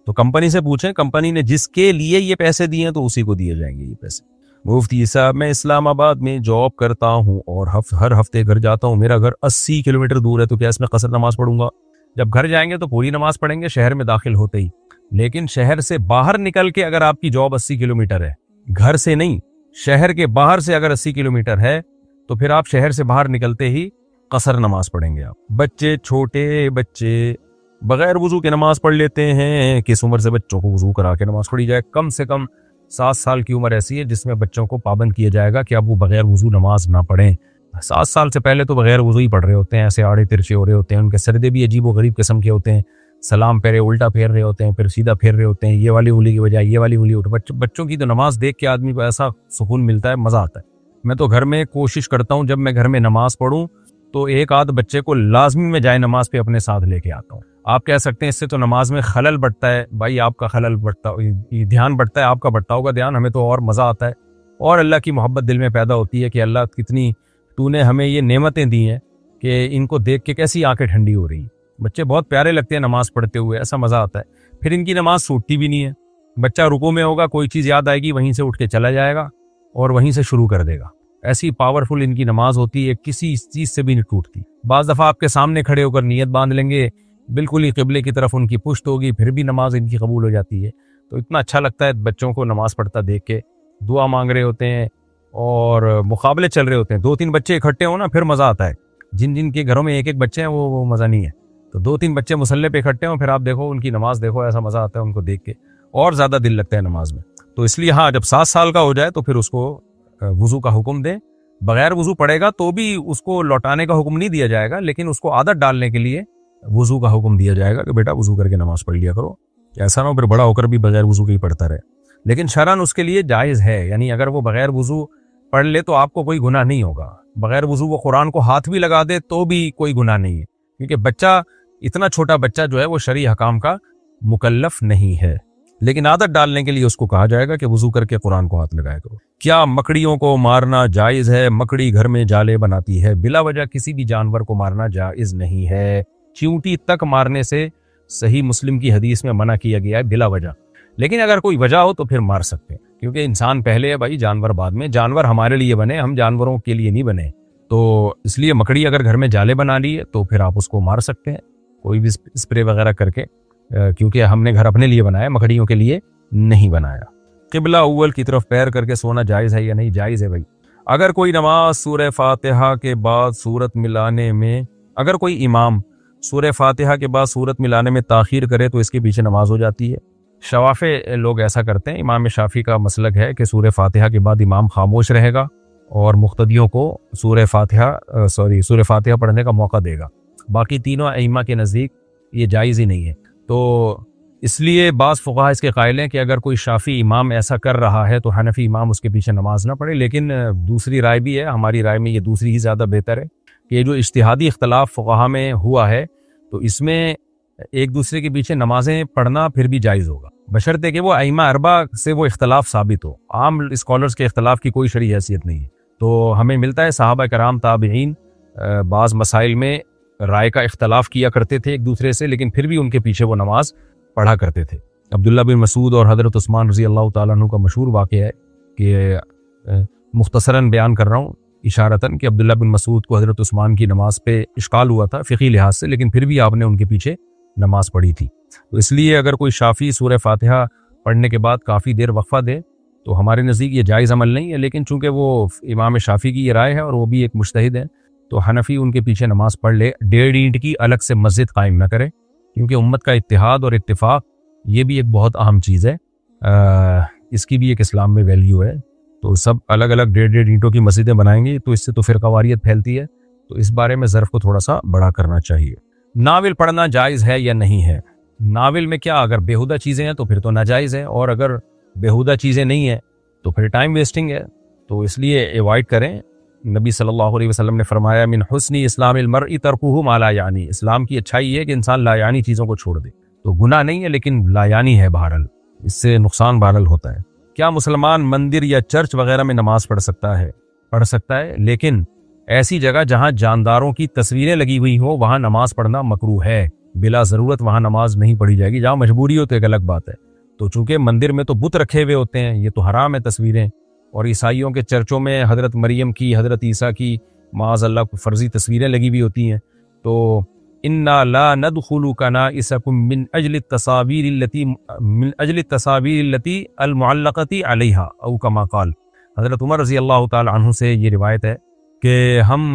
تو کمپنی سے پوچھیں, کمپنی نے جس کے لیے یہ پیسے دیے تو اسی کو دیے جائیں گے یہ پیسے. مفتی صاحب میں اسلام آباد میں جاب کرتا ہوں اور ہر ہفتے گھر جاتا ہوں. میرا گھر 80 کلومیٹر دور ہے, تو کیا اس میں قصر نماز پڑھوں گا؟ جب گھر جائیں گے تو پوری نماز پڑھیں گے شہر میں داخل ہوتے ہی. لیکن شہر سے باہر نکل کے اگر آپ کی جاب 80 کلومیٹر ہے, گھر سے نہیں شہر کے باہر سے اگر 80 کلومیٹر ہے تو پھر آپ شہر سے باہر نکلتے ہی قصر نماز پڑھیں گے آپ. بچے چھوٹے بچے بغیر وضو کے نماز پڑھ لیتے ہیں. کس عمر سے بچوں کو وضو کرا کے نماز پڑھی جائے؟ کم سے کم 7 سال کی عمر ایسی ہے جس میں بچوں کو پابند کیا جائے گا کہ اب وہ بغیر وضو نماز نہ پڑھیں. 7 سال سے پہلے تو بغیر وضو ہی پڑھ رہے ہوتے ہیں, ایسے آڑے ترچے ہو رہے ہوتے ہیں, ان کے سردے بھی عجیب و غریب قسم کے ہوتے ہیں, سلام پھیرے الٹا پھیر رہے ہوتے ہیں, پھر سیدھا پھیر رہے ہوتے ہیں, یہ والی انگلی کی بجائے یہ والی انگلی اٹھ. بچوں کی تو نماز دیکھ کے آدمی کو ایسا سکون ملتا ہے, مزہ آتا ہے. میں تو گھر میں کوشش کرتا ہوں جب میں گھر میں نماز پڑھوں تو ایک آدھ بچے کو لازمی میں جائے نماز پہ اپنے ساتھ لے کے آتا ہوں. آپ کہہ سکتے ہیں اس سے تو نماز میں خلل بڑھتا ہے. بھائی آپ کا خلل بڑھتا, دھیان بڑھتا ہے, آپ کا بڑھتا ہوگا دھیان, ہمیں تو اور مزہ آتا ہے اور اللہ کی محبت دل میں پیدا ہوتی ہے کہ اللہ کتنی تو نے ہمیں یہ نعمتیں دی ہیں کہ ان کو دیکھ کے کیسی آنکھیں ٹھنڈی ہو رہی ہیں. بچے بہت پیارے لگتے ہیں نماز پڑھتے ہوئے, ایسا مزہ آتا ہے. پھر ان کی نماز چھوٹتی بھی نہیں ہے. بچہ رکوع میں ہوگا, کوئی چیز یاد آئے گی, وہیں سے اٹھ کے چلا جائے گا اور وہیں سے شروع کر دے گا. ایسی پاورفل ان کی نماز ہوتی ہے, کسی چیز سے بھی نہیں ٹوٹتی. بعض دفعہ آپ کے سامنے کھڑے ہو کر نیت باندھ لیں گے, بالکل ہی قبلے کی طرف ان کی پشت ہوگی, پھر بھی نماز ان کی قبول ہو جاتی ہے. تو اتنا اچھا لگتا ہے بچوں کو نماز پڑھتا دیکھ کے. دعا مانگ رہے ہوتے ہیں اور مقابلے چل رہے ہوتے ہیں. 2-3 بچے اکٹھے ہوں نا پھر مزہ آتا ہے. جن کے گھروں میں ایک بچے ہیں وہ مزہ نہیں ہے. تو 2-3 بچے مصلی پہ اکٹھے ہوں, پھر آپ دیکھو ان کی نماز دیکھو, ایسا مزہ آتا ہے ان کو دیکھ کے, اور زیادہ دل لگتا ہے نماز میں. تو اس لیے ہاں جب 7 سال کا ہو جائے تو پھر اس کو وضو کا حکم دیں. بغیر وضو پڑے گا تو بھی اس کو لوٹانے کا حکم نہیں دیا جائے گا, لیکن اس کو عادت ڈالنے کے لیے وضو کا حکم دیا جائے گا کہ بیٹا وضو کر کے نماز پڑھ لیا کرو. ایسا نہ ہو پھر بڑا ہو کر بھی بغیر وضو کے ہی پڑھتا رہے. لیکن شرعاً اس کے لیے جائز ہے, یعنی اگر وہ بغیر وضو پڑھ لے تو آپ کو کوئی گناہ نہیں ہوگا. بغیر وضو وہ قرآن کو ہاتھ بھی لگا دے تو بھی کوئی گناہ نہیں ہے, کیونکہ بچہ اتنا چھوٹا بچہ جو ہے وہ شرعی حکام کا مکلف نہیں ہے. لیکن عادت ڈالنے کے لیے اس کو کہا جائے گا کہ وضو کر کے قرآن کو ہاتھ لگایا کرو. کیا مکڑیوں کو مارنا جائز ہے؟ مکڑی گھر میں جالے بناتی ہے. بلا وجہ کسی بھی جانور کو مارنا جائز نہیں ہے. چیونٹی تک مارنے سے صحیح مسلم کی حدیث میں منع کیا گیا ہے بلا وجہ. لیکن اگر کوئی وجہ ہو تو پھر مار سکتے ہیں, کیونکہ انسان پہلے ہے بھائی, جانور بعد میں. جانور ہمارے لیے بنے, ہم جانوروں کے لیے نہیں بنے. تو اس لیے مکڑی اگر گھر میں جالے بنا لی ہے تو پھر آپ اس کو مار سکتے ہیں کوئی بھی اسپرے وغیرہ کر کے. کیونکہ ہم نے گھر اپنے لیے بنایا، مکڑیوں کے لیے نہیں بنایا۔ قبلہ اول کی طرف پیر کر کے سونا جائز ہے یا نہیں؟ جائز ہے بھائی۔ اگر کوئی نماز سورہ فاتحہ کے بعد صورت ملانے میں، اگر کوئی امام سورہ فاتحہ کے بعد صورت ملانے میں تاخیر کرے تو اس کے پیچھے نماز ہو جاتی ہے۔ شوافع لوگ ایسا کرتے ہیں، امام شافعی کا مسلک ہے کہ سورہ فاتحہ کے بعد امام خاموش رہے گا اور مقتدیوں کو سورہ فاتحہ پڑھنے کا موقع دے گا۔ باقی تینوں ائمہ کے نزدیک یہ جائز ہی نہیں ہے۔ تو اس لیے بعض فقہا اس کے قائل ہیں کہ اگر کوئی شافعی امام ایسا کر رہا ہے تو حنفی امام اس کے پیچھے نماز نہ پڑھے، لیکن دوسری رائے بھی ہے، ہماری رائے میں یہ دوسری ہی زیادہ بہتر ہے کہ یہ جو اجتہادی اختلاف فقہا میں ہوا ہے تو اس میں ایک دوسرے کے پیچھے نمازیں پڑھنا پھر بھی جائز ہوگا، بشرطے کہ وہ ائمہ اربعہ سے وہ اختلاف ثابت ہو۔ عام اسکالرز کے اختلاف کی کوئی شرعی حیثیت نہیں ہے۔ تو ہمیں ملتا ہے صحابہ کرام تابعین بعض مسائل میں رائے کا اختلاف کیا کرتے تھے ایک دوسرے سے، لیکن پھر بھی ان کے پیچھے وہ نماز پڑھا کرتے تھے۔ عبداللہ بن مسعود اور حضرت عثمان رضی اللہ تعالیٰ عنہ کا مشہور واقعہ ہے کہ مختصراً بیان کر رہا ہوں اشارتاً کہ عبداللہ بن مسعود کو حضرت عثمان کی نماز پہ اشکال ہوا تھا فقہی لحاظ سے، لیکن پھر بھی آپ نے ان کے پیچھے نماز پڑھی تھی۔ تو اس لیے اگر کوئی شافعی سورہ فاتحہ پڑھنے کے بعد کافی دیر وقفہ دے تو ہمارے نزدیک یہ جائز عمل نہیں ہے، لیکن چونکہ وہ امام شافعی کی یہ رائے ہے اور وہ بھی ایک مجتہد ہے تو حنفی ان کے پیچھے نماز پڑھ لے، 1.5 اینٹ کی الگ سے مسجد قائم نہ کرے، کیونکہ امت کا اتحاد اور اتفاق یہ بھی ایک بہت اہم چیز ہے، اس کی بھی ایک اسلام میں ویلیو ہے۔ تو سب الگ الگ 1.5 اینٹوں کی مسجدیں بنائیں گے تو اس سے تو فرقہ واریت پھیلتی ہے، تو اس بارے میں ظرف کو تھوڑا سا بڑا کرنا چاہیے۔ ناول پڑھنا جائز ہے یا نہیں ہے؟ ناول میں کیا اگر بیہودہ چیزیں ہیں تو پھر تو ناجائز ہے، اور اگر بیہودہ چیزیں نہیں ہیں تو پھر ٹائم ویسٹنگ ہے، تو اس لیے ایوائڈ کریں۔ نبی صلی اللہ علیہ وسلم نے فرمایا من حسن اسلام المرء ترکہ ما لا یعنی، اسلام کی اچھائی یہ ہے کہ انسان لا یعنی چیزوں کو چھوڑ دے، تو گناہ نہیں ہے لیکن لا یعنی ہے، بہرحال اس سے نقصان بہرحال ہوتا ہے۔ کیا مسلمان مندر یا چرچ وغیرہ میں نماز پڑھ سکتا ہے، لیکن ایسی جگہ جہاں جانداروں کی تصویریں لگی ہوئی ہوں وہاں نماز پڑھنا مکروہ ہے، بلا ضرورت وہاں نماز نہیں پڑھی جائے گی۔ جہاں مجبوری ہو تو ایک الگ بات ہے، تو چونکہ مندر میں تو بت رکھے ہوئے ہوتے ہیں، یہ تو حرام ہے تصویریں، اور عیسائیوں کے چرچوں میں حضرت مریم کی، حضرت عیسیٰ کی معاذ اللہ فرضی تصویریں لگی ہوئی ہوتی ہیں۔ تو انا لا ندخل کنائسکم من اجل التصاویر التي المعلقۃ علیہا او کما قال، حضرت عمر رضی اللہ تعالی عنہ سے یہ روایت ہے کہ ہم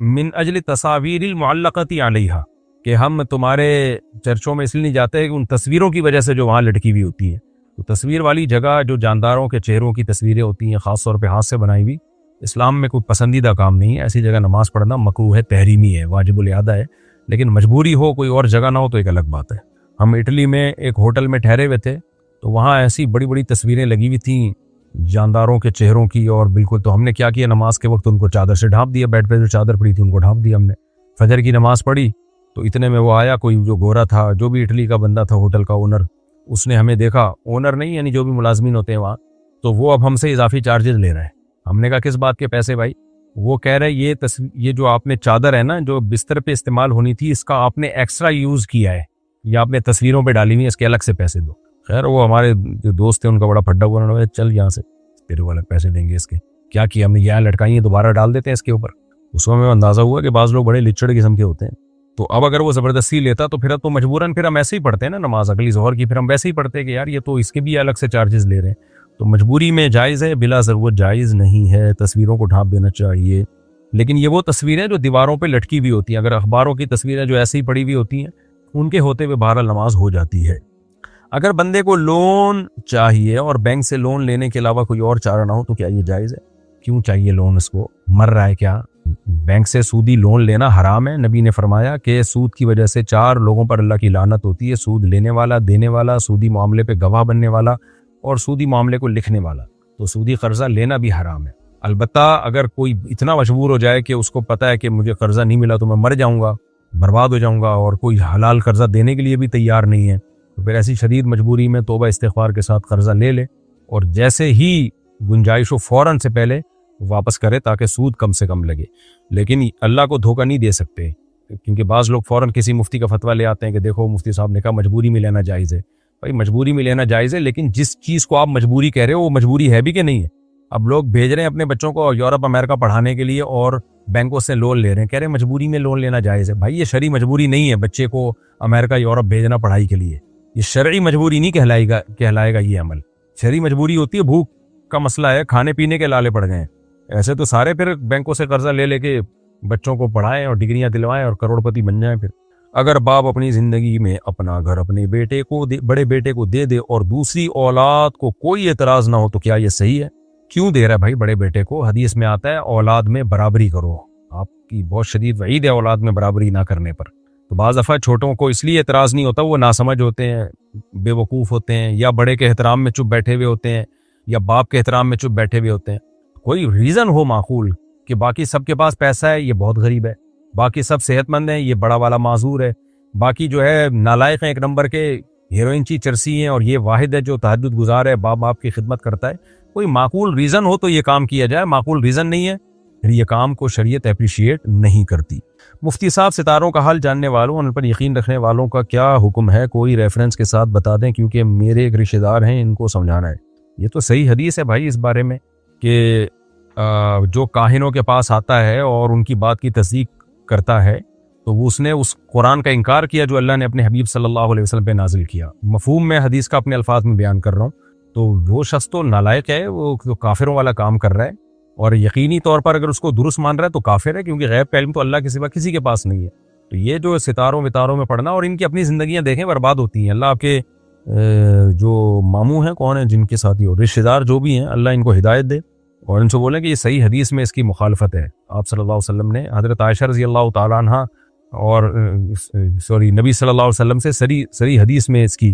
من اجل التصاویر المعلقۃ علیہا، کہ ہم تمہارے چرچوں میں اس لیے نہیں جاتے کہ ان تصویروں کی وجہ سے جو وہاں لٹکی ہوئی ہوتی ہیں، تو تصویر والی جگہ جو جانداروں کے چہروں کی تصویریں ہوتی ہیں خاص طور پہ ہاتھ سے بنائی ہوئی، اسلام میں کوئی پسندیدہ کام نہیں ہے، ایسی جگہ نماز پڑھنا مکروہ ہے، تحریمی ہے، واجب الاعادہ ہے، لیکن مجبوری ہو کوئی اور جگہ نہ ہو تو ایک الگ بات ہے۔ ہم اٹلی میں ایک ہوٹل میں ٹھہرے ہوئے تھے تو وہاں ایسی بڑی بڑی تصویریں لگی ہوئی تھیں جانداروں کے چہروں کی، اور بالکل تو ہم نے کیا کیا، نماز کے وقت ان کو چادر سے ڈھانپ دیا، بیڈ پہ جو چادر پڑی تھی ان کو ڈھانپ دیا ہم نے۔ فجر کی نماز پڑھی تو اتنے میں وہ آیا، کوئی جو گورا تھا، جو بھی اٹلی کا بندہ تھا، ہوٹل کا اونر، اس نے ہمیں دیکھا، اونر نہیں یعنی جو بھی ملازمین ہوتے ہیں وہاں، تو وہ اب ہم سے اضافی چارجز لے رہے ہیں۔ ہم نے کہا کس بات کے پیسے بھائی؟ وہ کہہ رہے یہ جو آپ نے چادر ہے نا جو بستر پہ استعمال ہونی تھی، اس کا آپ نے ایکسٹرا یوز کیا ہے، یا آپ نے تصویروں پہ ڈالی ہوئی، اس کے الگ سے پیسے دو۔ خیر وہ ہمارے جو دوست تھے ان کا بڑا پھڈا ہوا، انہوں نے کہا چل یہاں سے تیرے کو الگ پیسے دیں گے اس کے۔ کیا کیا ہم نے، یہاں لٹکائی ہیں، دوبارہ ڈال دیتے ہیں اس کے اوپر۔ اس میں ہمیں اندازہ ہوا کہ بعض لوگ بڑے لچڑ قسم کے ہوتے ہیں، تو اب اگر وہ زبردستی لیتا تو پھر اب تو مجبوراً پھر ہم ایسے ہی پڑھتے ہیں نا نماز اگلی ظہر کی، پھر ہم ویسے ہی پڑھتے ہیں کہ یار یہ تو اس کے بھی الگ سے چارجز لے رہے ہیں۔ تو مجبوری میں جائز ہے، بلا ضرورت جائز نہیں ہے، تصویروں کو ڈھانپ دینا چاہیے۔ لیکن یہ وہ تصویریں جو دیواروں پہ لٹکی ہوئی ہوتی ہیں، اگر اخباروں کی تصویریں جو ایسے ہی پڑی ہوئی ہوتی ہیں ان کے ہوتے ہوئے بہرحال نماز ہو جاتی ہے۔ اگر بندے کو لون چاہیے اور بینک سے لون لینے کے علاوہ کوئی اور چارہ نہ ہو تو کیا یہ جائز ہے؟ کیوں چاہیے لون؟ اس کو مر رہا ہے کیا؟ بینک سے سودی لون لینا حرام ہے۔ نبی نے فرمایا کہ سود کی وجہ سے 4 لوگوں پر اللہ کی لعنت ہوتی ہے، سود لینے والا، دینے والا، سودی معاملے پہ گواہ بننے والا، اور سودی معاملے کو لکھنے والا۔ تو سودی قرضہ لینا بھی حرام ہے۔ البتہ اگر کوئی اتنا مجبور ہو جائے کہ اس کو پتہ ہے کہ مجھے قرضہ نہیں ملا تو میں مر جاؤں گا، برباد ہو جاؤں گا، اور کوئی حلال قرضہ دینے کے لیے بھی تیار نہیں ہے، تو پھر ایسی شدید مجبوری میں توبہ استغفار کے ساتھ قرضہ لے لے، اور جیسے ہی گنجائش ہو فوراً سے پہلے واپس کرے تاکہ سود کم سے کم لگے۔ لیکن اللہ کو دھوکہ نہیں دے سکتے، کیونکہ بعض لوگ فوراً کسی مفتی کا فتویٰ لے آتے ہیں کہ دیکھو مفتی صاحب نے کہا مجبوری میں لینا جائز ہے۔ بھائی مجبوری میں لینا جائز ہے، لیکن جس چیز کو آپ مجبوری کہہ رہے ہو وہ مجبوری ہے بھی کہ نہیں ہے؟ اب لوگ بھیج رہے ہیں اپنے بچوں کو یورپ امریکہ پڑھانے کے لیے، اور بینکوں سے لون لے رہے ہیں, کہہ رہے ہیں مجبوری میں لون لینا جائز ہے. بھائی یہ شرعی مجبوری نہیں ہے بچے کو امریکہ یورپ بھیجنا پڑھائی کے لیے, یہ شرعی مجبوری نہیں کہلائے گا یہ عمل. شرعی مجبوری ہوتی ہے بھوک کا مسئلہ ہے, کھانے پینے کے لالے پڑ گئے ہیں. ایسے تو سارے پھر بینکوں سے قرضہ لے کے بچوں کو پڑھائیں اور ڈگریاں دلوائیں اور کروڑ پتی بن جائیں. پھر اگر باپ اپنی زندگی میں اپنا گھر اپنے بڑے بیٹے کو دے اور دوسری اولاد کو کوئی اعتراض نہ ہو تو کیا یہ صحیح ہے؟ کیوں دے رہا ہے بھائی بڑے بیٹے کو؟ حدیث میں آتا ہے اولاد میں برابری کرو. آپ کی بہت شدید وعید ہے اولاد میں برابری نہ کرنے پر. تو بعض دفعہ چھوٹوں کو اس لیے اعتراض نہیں ہوتا, وہ ناسمجھ ہوتے ہیں, بے وقوف ہوتے ہیں, یا بڑے کے احترام میں چپ بیٹھے ہوئے ہوتے ہیں, یا باپ کے احترام میں چپ بیٹھے ہوئے ہوتے ہیں. کوئی ریزن ہو معقول کہ باقی سب کے پاس پیسہ ہے یہ بہت غریب ہے, باقی سب صحت مند ہیں یہ بڑا والا معذور ہے, باقی جو ہے نالائق ہیں ایک نمبر کے, ہیروئن چرسی ہیں, اور یہ واحد ہے جو تہجد گزار ہے, باپ کی خدمت کرتا ہے. کوئی معقول ریزن ہو تو یہ کام کیا جائے, معقول ریزن نہیں ہے پھر یہ کام کو شریعت اپریشیٹ نہیں کرتی. مفتی صاحب ستاروں کا حال جاننے والوں, ان پر یقین رکھنے والوں کا کیا حکم ہے؟ کوئی ریفرنس کے ساتھ بتا دیں کیونکہ میرے ایک رشتہ دار ہیں, ان کو سمجھانا ہے. یہ تو صحیح حدیث ہے بھائی اس بارے میں کہ جو کاہنوں کے پاس آتا ہے اور ان کی بات کی تصدیق کرتا ہے تو وہ اس نے اس قرآن کا انکار کیا جو اللہ نے اپنے حبیب صلی اللہ علیہ وسلم پہ نازل کیا. مفہوم میں حدیث کا اپنے الفاظ میں بیان کر رہا ہوں. تو وہ شخص تو نالائق ہے, وہ تو کافروں والا کام کر رہا ہے, اور یقینی طور پر اگر اس کو درست مان رہا ہے تو کافر ہے, کیونکہ غیب کا علم تو اللہ کے سوا کسی کے پاس نہیں ہے. تو یہ جو ستاروں وتاروں میں پڑھنا, اور ان کی اپنی زندگیاں دیکھیں برباد ہوتی ہیں. اللہ آپ کے جو ماموں ہیں کون ہیں جن کے ساتھی ہو رشتہ دار جو بھی ہیں, اللہ ان کو ہدایت دے اور ان سے بولیں کہ یہ صحیح حدیث میں اس کی مخالفت ہے. آپ صلی اللہ علیہ وسلم نے حضرت عائشہ رضی اللہ تعالیٰ عنہ اور نبی صلی اللہ علیہ وسلم سے صریح حدیث میں اس کی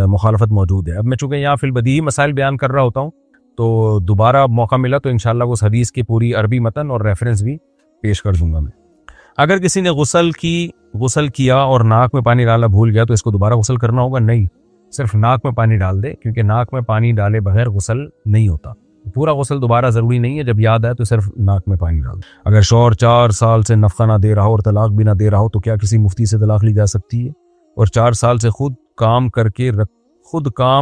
مخالفت موجود ہے. اب میں چونکہ یہاں فی البدیہی مسائل بیان کر رہا ہوتا ہوں تو دوبارہ موقع ملا تو انشاءاللہ اس حدیث کی پوری عربی متن اور ریفرنس بھی پیش کر دوں گا میں. اگر کسی نے غسل کیا اور ناک میں پانی ڈالنا بھول گیا تو اس کو دوبارہ غسل کرنا ہوگا؟ نہیں, صرف ناک میں پانی ڈال دے, کیونکہ ناک میں پانی ڈالے بغیر غسل نہیں ہوتا. پورا غسل دوبارہ ضروری نہیں ہے, جب یاد آئے تو صرف ناک میں پانی ڈال دے. اگر شوہر 4 سال سے نفقہ نہ دے رہا ہو اور طلاق بھی نہ دے رہا ہو تو کیا کسی مفتی سے طلاق لی جا سکتی ہے؟ اور 4 سال سے خود کام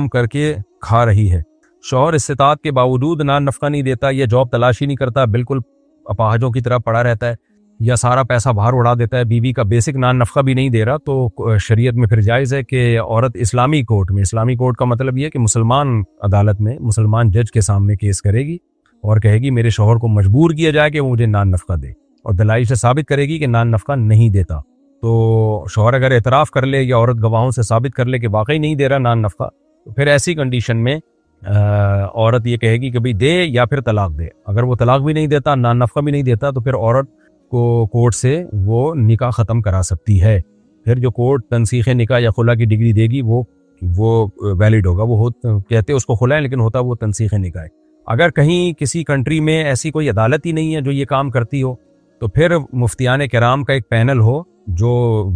کر کے کھا رہی ہے. شوہر استطاعت کے باوجود نفقہ نہیں دیتا, یا جاب تلاش ہی نہیں کرتا, بالکل اپاہجوں کی طرح پڑا رہتا ہے, یا سارا پیسہ باہر اڑا دیتا ہے, بیوی کا بیسک نفقہ بھی نہیں دے رہا, تو شریعت میں پھر جائز ہے کہ عورت اسلامی کورٹ کا مطلب یہ ہے کہ مسلمان عدالت میں مسلمان جج کے سامنے کیس کرے گی اور کہے گی میرے شوہر کو مجبور کیا جائے کہ وہ مجھے نفقہ دے, اور دلائل سے ثابت کرے گی کہ نفقہ نہیں دیتا. تو شوہر اگر اعتراف کر لے یا عورت گواہوں سے ثابت کر لے کہ واقعی نہیں دے رہا نفقہ, تو پھر ایسی کنڈیشن میں عورت یہ کہے گی کہ بھئی دے یا پھر طلاق دے. اگر وہ طلاق بھی نہیں دیتا, نفقہ بھی نہیں دیتا, تو پھر عورت کو کورٹ سے وہ نکاح ختم کرا سکتی ہے. پھر جو کورٹ تنسیخ نکاح یا خلا کی ڈگری دے گی وہ ویلڈ ہوگا. وہ کہتے اس کو خلا ہے لیکن ہوتا وہ تنسیخ نکاح ہے. اگر کہیں کسی کنٹری میں ایسی کوئی عدالت ہی نہیں ہے جو یہ کام کرتی ہو, تو پھر مفتیان کرام کا ایک پینل ہو جو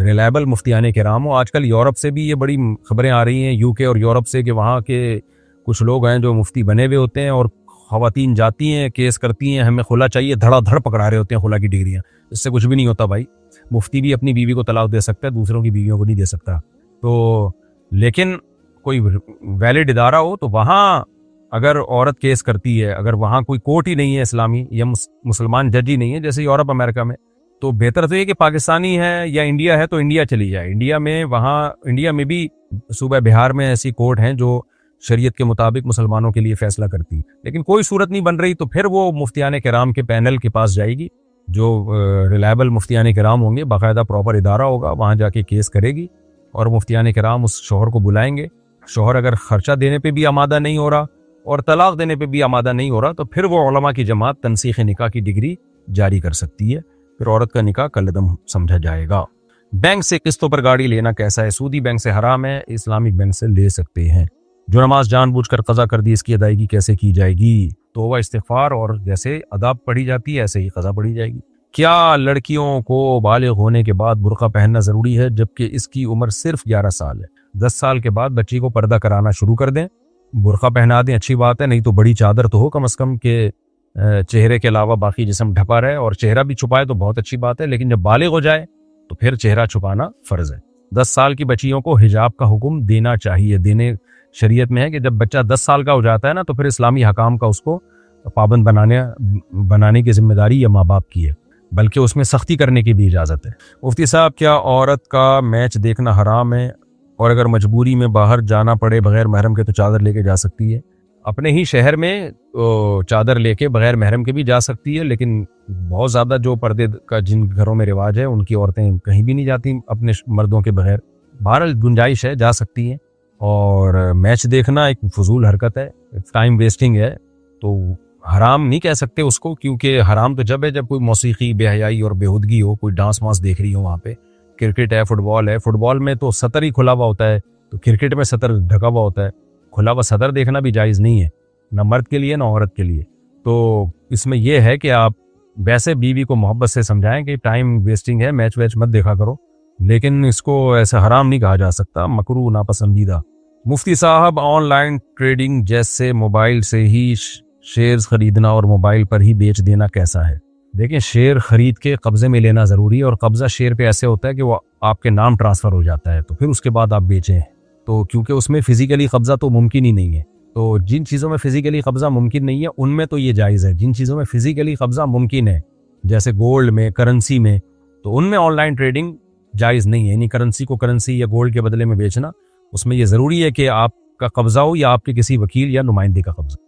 ریلائبل مفتیان کرام ہو. آج کل یورپ سے بھی یہ بڑی خبریں آ رہی ہیں, UK اور یورپ سے, کہ وہاں کے کچھ لوگ ہیں جو مفتی بنے ہوئے ہوتے ہیں اور خواتین جاتی ہیں کیس کرتی ہیں ہمیں خلا چاہیے, دھڑا دھڑ پکڑا رہے ہوتے ہیں خلا کی ڈگریاں. اس سے کچھ بھی نہیں ہوتا بھائی. مفتی بھی اپنی بیوی کو طلاق دے سکتا ہے, دوسروں کی بیویوں کو نہیں دے سکتا. تو لیکن کوئی ویلڈ ادارہ ہو تو وہاں اگر عورت کیس کرتی ہے, اگر وہاں کوئی کورٹ ہی نہیں ہے اسلامی, یا مسلمان جج ہی نہیں ہے جیسے یورپ امریکہ میں, تو بہتر تو یہ کہ پاکستانی ہے یا انڈیا ہے تو انڈیا چلی جائے. انڈیا میں بھی صوبہ بہار میں ایسی کورٹ ہیں جو شریعت کے مطابق مسلمانوں کے لیے فیصلہ کرتی, لیکن کوئی صورت نہیں بن رہی, تو پھر وہ مفتیان کرام کے پینل کے پاس جائے گی جو ریلائبل مفتیان کرام ہوں گے, باقاعدہ پراپر ادارہ ہوگا, وہاں جا کے کیس کرے گی اور مفتیان کرام اس شوہر کو بلائیں گے. شوہر اگر خرچہ دینے پہ بھی آمادہ نہیں ہو رہا اور طلاق دینے پہ بھی آمادہ نہیں ہو رہا, تو پھر وہ علماء کی جماعت تنسیخ نکاح کی ڈگری جاری کر سکتی ہے. پھر عورت کا نکاح کالعدم سمجھا جائے گا. بینک سے قسطوں پر گاڑی لینا کیسا ہے؟ سودی بینک سے حرام ہے, اسلامک بینک سے لے سکتے ہیں. جو نماز جان بوجھ کر قضا کر دی, اس کی ادائیگی کیسے کی جائے گی؟ توبہ استغفار اور جیسے ادا پڑھی جاتی ہے ایسے ہی قضا پڑھی جائے گی. کیا لڑکیوں کو بالغ ہونے کے بعد برقع پہننا ضروری ہے جبکہ اس کی عمر صرف 11 سال ہے؟ 10 سال کے بعد بچی کو پردہ کرانا شروع کر دیں, برقع پہنا دیں, اچھی بات ہے. نہیں تو بڑی چادر تو ہو کم از کم کہ چہرے کے علاوہ باقی جسم ڈھپا رہے, اور چہرہ بھی چھپائے تو بہت اچھی بات ہے, لیکن جب بالغ ہو جائے تو پھر چہرہ چھپانا فرض ہے. 10 سال کی بچیوں کو حجاب کا حکم دینا چاہیے. شریعت میں ہے کہ جب بچہ 10 سال کا ہو جاتا ہے نا, تو پھر اسلامی حکام کا اس کو پابند بنانے کی ذمہ داری یا ماں باپ کی ہے، بلکہ اس میں سختی کرنے کی بھی اجازت ہے۔ مفتی صاحب، کیا عورت کا میچ دیکھنا حرام ہے؟ اور اگر مجبوری میں باہر جانا پڑے بغیر محرم کے تو چادر لے کے جا سکتی ہے؟ اپنے ہی شہر میں چادر لے کے بغیر محرم کے بھی جا سکتی ہے، لیکن بہت زیادہ جو پردے کا جن گھروں میں رواج ہے ان کی عورتیں کہیں بھی نہیں جاتی اپنے مردوں کے بغیر۔ بہرحال گنجائش ہے، جا سکتی ہیں۔ اور میچ دیکھنا ایک فضول حرکت ہے، ٹائم ویسٹنگ ہے، تو حرام نہیں کہہ سکتے اس کو، کیونکہ حرام تو جب ہے جب کوئی موسیقی، بے حیائی اور بےہودگی ہو، کوئی ڈانس وانس دیکھ رہی ہو وہاں پہ۔ کرکٹ ہے، فٹ بال ہے، فٹ بال میں تو سطر ہی کھلا ہوا ہوتا ہے، تو کرکٹ میں سطر ڈھکا ہوا ہوتا ہے، کھلا ہوا سطر دیکھنا بھی جائز نہیں ہے، نہ مرد کے لیے نہ عورت کے لیے۔ تو اس میں یہ ہے کہ آپ ویسے بیوی کو محبت سے سمجھائیں کہ ٹائم ویسٹنگ ہے، میچ ویچ مت دیکھا کرو، لیکن اس کو ایسا حرام نہیں کہا جا سکتا، مکروہ ناپسندیدہ۔ مفتی صاحب، آن لائن ٹریڈنگ جیسے موبائل سے ہی شیئرز خریدنا اور موبائل پر ہی بیچ دینا کیسا ہے؟ دیکھیں، شیئر خرید کے قبضے میں لینا ضروری ہے، اور قبضہ شیئر پہ ایسے ہوتا ہے کہ وہ آپ کے نام ٹرانسفر ہو جاتا ہے، تو پھر اس کے بعد آپ بیچیں، تو کیونکہ اس میں فزیکلی قبضہ تو ممکن ہی نہیں ہے۔ تو جن چیزوں میں فزیکلی قبضہ ممکن نہیں ہے ان میں تو یہ جائز ہے، جن چیزوں میں فزیکلی قبضہ ممکن ہے جیسے گولڈ میں، کرنسی میں، تو ان میں آن لائن ٹریڈنگ جائز نہیں ہے، یعنی کرنسی کو کرنسی یا گولڈ کے بدلے میں بیچنا، اس میں یہ ضروری ہے کہ آپ کا قبضہ ہو یا آپ کے کسی وکیل یا نمائندے کا قبضہ۔